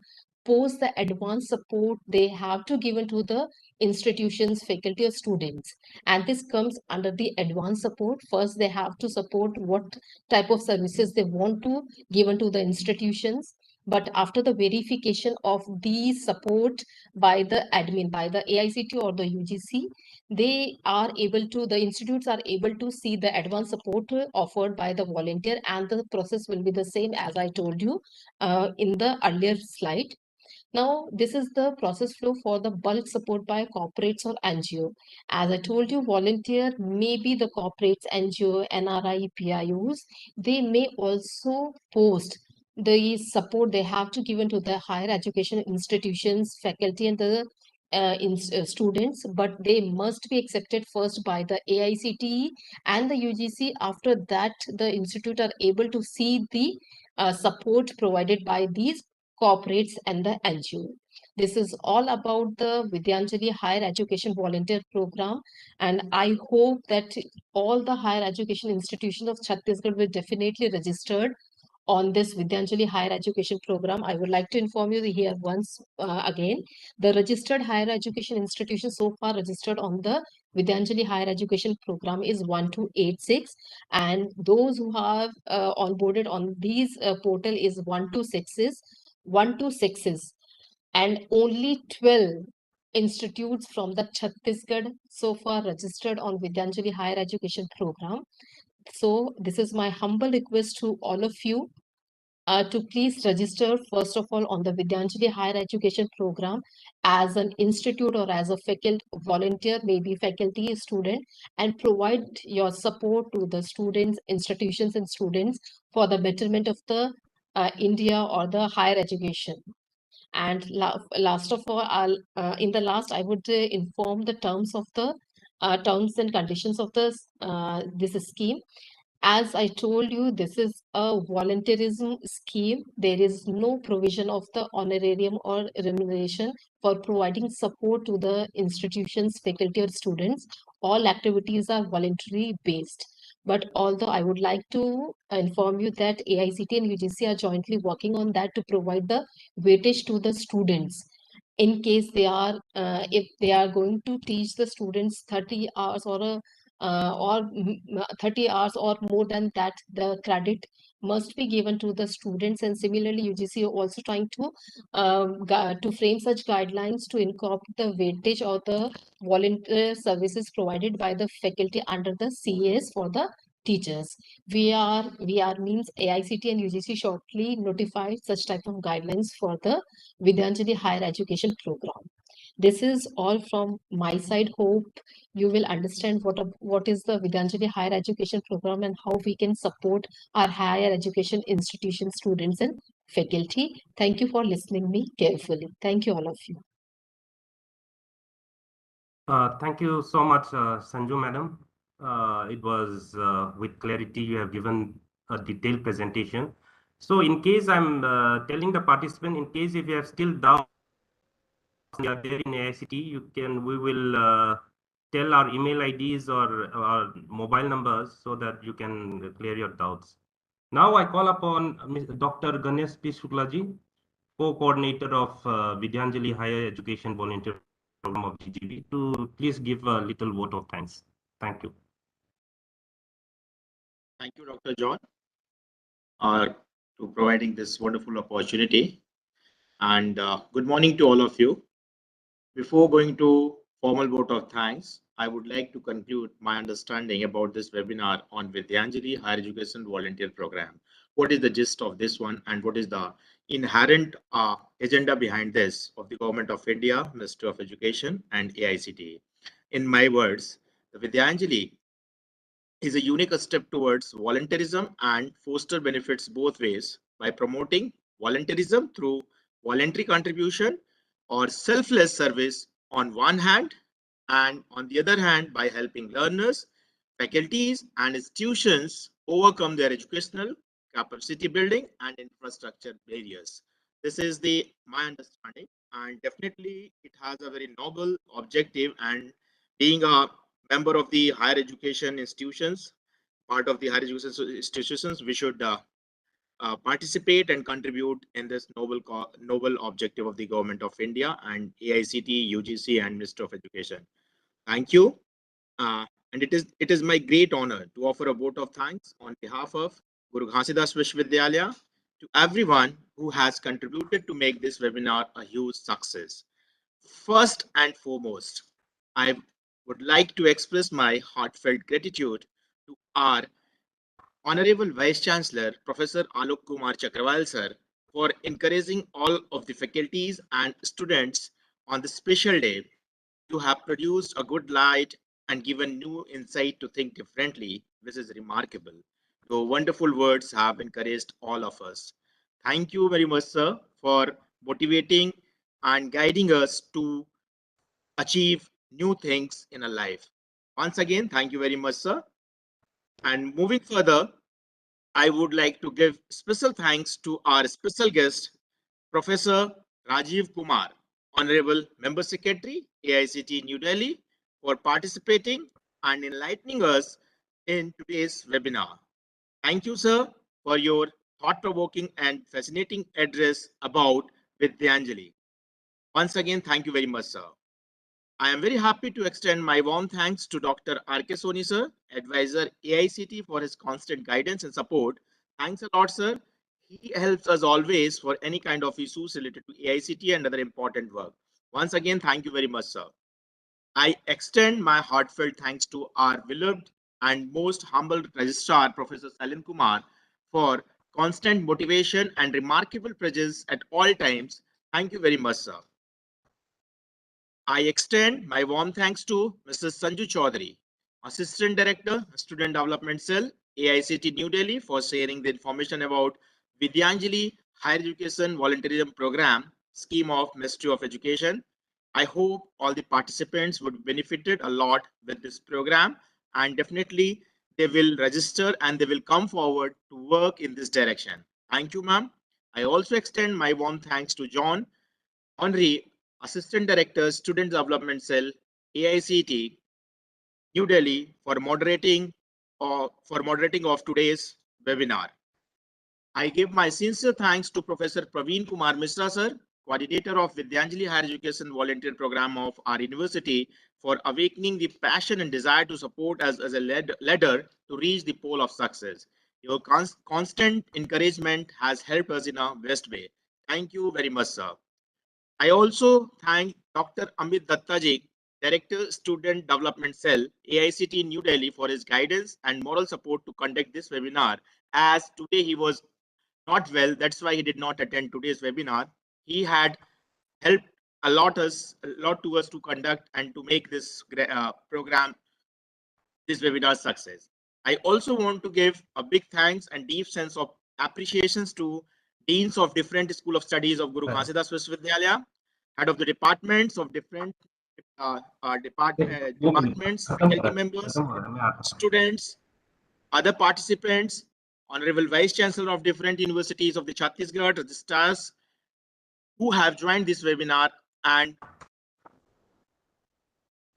post the advanced support they have to given to the institutions, faculty or students. And this comes under the advanced support. First, they have to support what type of services they want to given to the institutions. But after the verification of these support by the admin, by the AICTE or the UGC, they are able to, the institutes are able to see the advanced support offered by the volunteer, and the process will be the same as I told you in the earlier slide. Now, this is the process flow for the bulk support by corporates or NGO. As I told you, volunteer may be the corporates, NGO, NRI, PIOs. They may also post the support they have to given to the higher education institutions, faculty and the students, but they must be accepted first by the AICTE and the UGC. After that, the institute are able to see the support provided by these corporates and the NGO. This is all about the Vidyanjali Higher Education Volunteer Program, and I hope that all the higher education institutions of Chhattisgarh will definitely registered on this Vidyanjali Higher Education Program. I would like to inform you here once again, the registered higher education institutions so far registered on the Vidyanjali Higher Education Program is 1286, and those who have onboarded on these portal is 126, and only 12 institutes from the Chhattisgarh so far registered on Vidyanjali Higher Education Program. So this is my humble request to all of you to please register first of all on the Vidyanjali Higher Education Program as an institute or as a faculty volunteer, maybe faculty student, and provide your support to the students, institutions and students for the betterment of the India or the higher education. And last of all, in the last, I would inform the terms of the terms and conditions of this scheme. As I told you, this is a volunteerism scheme. There is no provision of the honorarium or remuneration for providing support to the institutions, faculty or students. All activities are voluntary based. But although I would like to inform you that AICTE and UGC are jointly working on that to provide the weightage to the students in case they are, if they are going to teach the students 30 hours or 30 hours or more than that, the credit must be given to the students. And similarly, UGC are also trying to frame such guidelines to incorporate the weightage or the volunteer services provided by the faculty under the CAS for the teachers. We are means AICTE and UGC shortly notified such type of guidelines for the Vidyanjali Higher Education Program. This is all from my side. Hope you will understand what is the Vidyanjali Higher Education Program and how we can support our higher education institution students and faculty. Thank you for listening me carefully. Thank you all of you. Thank you so much, Sanju madam. It was with clarity you have given a detailed presentation. So in case I'm telling the participant, in case if you have still doubt, you are there in AICTE, we will tell our email IDs or our mobile numbers so that you can clear your doubts. Now I call upon Dr. Ganesh P. Shuklaji, co-coordinator of Vidyanjali Higher Education Volunteer Program of GGB, to please give a little vote of thanks. Thank you. Thank you, Dr. John, to providing this wonderful opportunity. And good morning to all of you. Before going to formal vote of thanks, I would like to conclude my understanding about this webinar on Vidyanjali Higher Education Volunteer Program. What is the gist of this one, and what is the inherent agenda behind this of the Government of India, Ministry of Education, and AICTE? In my words, the Vidyanjali is a unique step towards volunteerism and foster benefits both ways by promoting volunteerism through voluntary contribution or selfless service on one hand, and on the other hand by helping learners, faculties and institutions overcome their educational capacity building and infrastructure barriers. This is my understanding, and definitely it has a very noble objective. And being a member of the higher education institutions, part of the higher education institutions, we should participate and contribute in this noble objective of the Government of India and AICTE, UGC, and Ministry of Education. Thank you. And it is my great honor to offer a vote of thanks on behalf of GuruGhasidasVishwavidyalaya to everyone who has contributed to make this webinar a huge success. First and foremost, I would like to express my heartfelt gratitude to our Honorable Vice Chancellor, Professor Alok Kumar Chakrawal sir, for encouraging all of the faculties and students on this special day. You have produced a good light and given new insight to think differently, which is remarkable. Your wonderful words have encouraged all of us. Thank you very much, sir, for motivating and guiding us to achieve new things in a life. Once again, thank you very much, sir. And moving further, I would like to give special thanks to our special guest, Professor Rajiv Kumar, Honorable Member Secretary, AICTE New Delhi, for participating and enlightening us in today's webinar. Thank you, sir, for your thought-provoking and fascinating address about Vidyanjali. Once again, thank you very much, sir. I am very happy to extend my warm thanks to Dr. R.K. Soni, sir, advisor AICTE, for his constant guidance and support. Thanks a lot, sir. He helps us always for any kind of issues related to AICTE and other important work. Once again, thank you very much, sir. I extend my heartfelt thanks to our beloved and most humble registrar, Professor Salim Kumar, for constant motivation and remarkable presence at all times. Thank you very much, sir. I extend my warm thanks to Mrs. Sanju Chaudhary, Assistant Director, Student Development Cell, AICTE New Delhi, for sharing the information about Vidyanjali Higher Education Volunteerism Program scheme of Ministry of Education. I hope all the participants would benefited a lot with this program, and definitely they will register and they will come forward to work in this direction. Thank you, ma'am. I also extend my warm thanks to John Henry, Assistant Director, Student Development Cell, AICTE, New Delhi, for moderating of today's webinar. I give my sincere thanks to Professor Praveen Kumar Mishra, sir, coordinator of Vidyanjali Higher Education Volunteer Program of our university, for awakening the passion and desire to support us as a ladder to reach the pole of success. Your constant encouragement has helped us in a best way. Thank you very much, sir. I also thank Dr. Amit Dattaji, Director, Student Development Cell, AICTE New Delhi, for his guidance and moral support to conduct this webinar. As today he was not well, that's why he did not attend today's webinar. He had helped a lot to us to conduct and to make this program, this webinar, success. I also want to give a big thanks and deep sense of appreciations to deans of different school of studies of GuruGhasidasVishwavidyalaya, head of the departments of different departments, faculty members, students, other participants, Honorable Vice Chancellor of different universities of the Chhattisgarh, registrars who have joined this webinar, and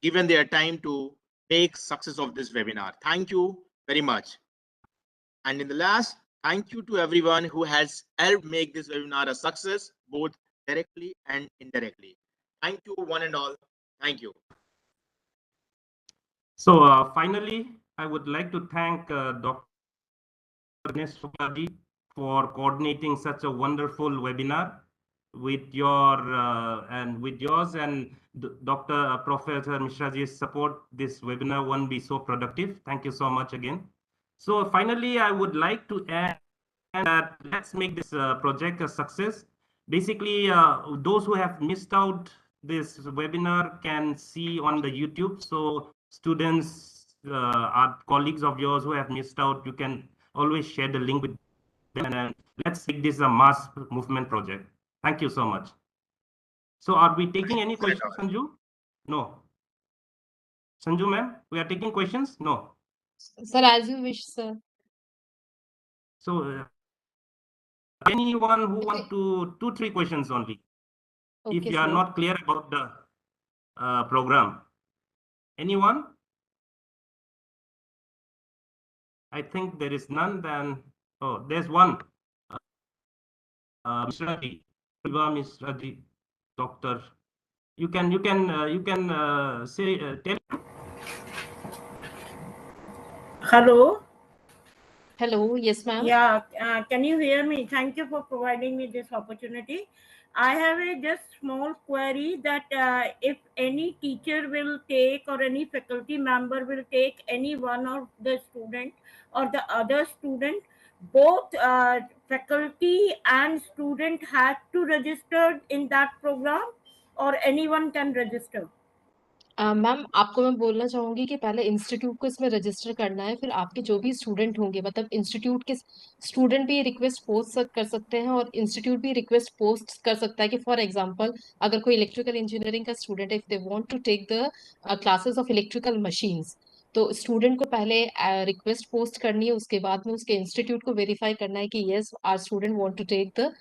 given their time to make success of this webinar. Thank you very much. And in the last, thank you to everyone who has helped make this webinar a success, both directly and indirectly. Thank you, one and all. Thank you. So finally, I would like to thank Dr. Vishwavidyalaya for coordinating such a wonderful webinar with yours and Dr. Professor Mishraji's support. This webinar won't be so productive. Thank you so much again. So finally, I would like to add that let's make this project a success. Basically, those who have missed out this webinar can see on the YouTube. So students, our colleagues of yours who have missed out, you can always share the link with them, and let's make this a mass movement project. Thank you so much. So are we taking any questions, Sanju? No. Sanju ma'am, we are taking questions? No. Sir, as you wish, sir. So anyone who want to 2-3 questions only. Okay, if you are sir. not clear about the program. Anyone? I think there is none. Then there's one. Mishraji, Mishraji, doctor. You can say tell. Hello. Hello. Yes, ma'am. Yeah. Can you hear me? Thank you for providing me this opportunity. I have a just small query that if any teacher will take or any faculty member will take any one of the student or the other student, both faculty and student have to register in that program, or anyone can register. Ma'am आपको मैं बोलना चाहूंगी कि पहले institute को इसमें register करना है, फिर आपके जो भी स्टूडेंट होंगे, मतलब इंस्टीट्यूट के स्टूडेंट भी रिक्वेस्ट पोस्ट कर सकते हैं और इंस्टीट्यूट भी रिक्वेस्ट पोस्ट कर सकता है कि फॉर एग्जांपल अगर कोई इलेक्ट्रिकल इंजीनियरिंग का स्टूडेंट है, if they want to take the classes of electrical machines, तो स्टूडेंट को पहले रिक्वेस्ट पोस्ट करनी है, उसके बाद में उसके इंस्टीट्यूट को वेरीफाई करना है कि yes our student want to take the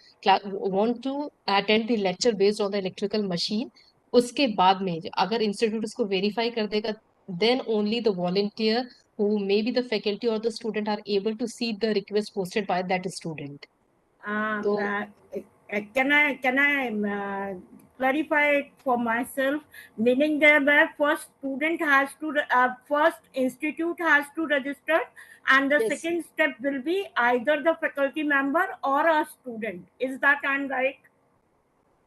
want to attend the lecture based on the electrical machine. उसके बाद में अगर इंस्टीट्यूट उसको वेरीफाई कर देगा, then only the volunteer who may be the faculty or the student are able to see the request posted by that student. So, can I clarify it for myself? Meaning that where first student has to first institute has to register, and the Yes. second step will be either the faculty member or a student. Is that I'm right?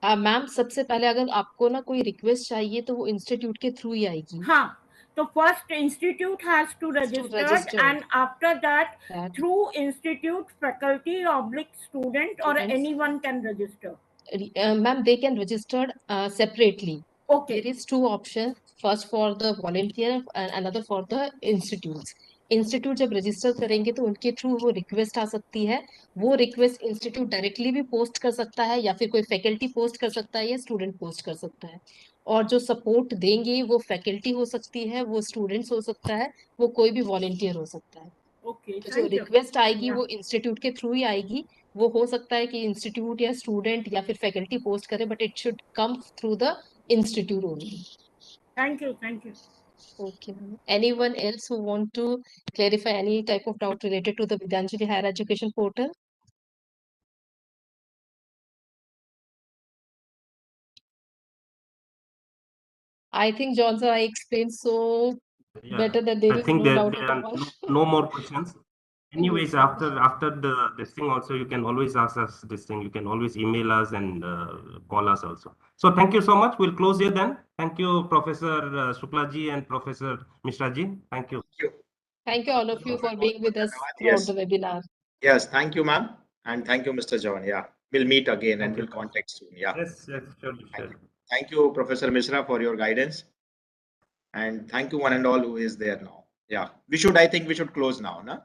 Ma'am सबसे पहले अगर आपको ना कोई request चाहिए तो वो institute के थ्रू ही आएगी। हाँ, तो first institute has to register, and after that through institute faculty / student or anyone can register. Ma'am, they can register separately. Okay. There is 2 options, first for the volunteer and another for the institutes. Institute जब register करेंगे तो उनके through वो request आ सकती है, वो request institute directly भी post कर सकता है या फिर कोई फैकल्टी पोस्ट कर सकता है या स्टूडेंट पोस्ट कर सकता है, और जो सपोर्ट देंगे वो फैकल्टी हो सकती है, वो स्टूडेंट्स हो सकता है, वो कोई भी वॉलंटियर हो सकता है। Okay, तो जो रिक्वेस्ट आएगी वो इंस्टीट्यूट के थ्रू ही आएगी, वो हो सकता है कि इंस्टीट्यूट या स्टूडेंट या फिर फैकल्टी पोस्ट करे, but it should come through the institute only. Thank you. Okay. Anyone else who want to clarify any type of doubt related to the Vidyanjali Higher Education portal? I think, John sir, I explained so better that there is no doubt at all. No more questions. Anyways, after this thing also, you can always ask us this thing. You can always email us and call us also. So thank you so much. We'll close here then. Thank you, Professor Shuklaji and Professor Mishraji. Thank you. Thank you all of you for being with us throughout the webinar. Yes, thank you, ma'am. And thank you, Mr. John. Yeah, we'll meet again and we'll contact soon. Yeah. Yes, surely. Thank you, Professor Mishra, for your guidance. And thank you one and all who is there now. Yeah, I think we should close now, na?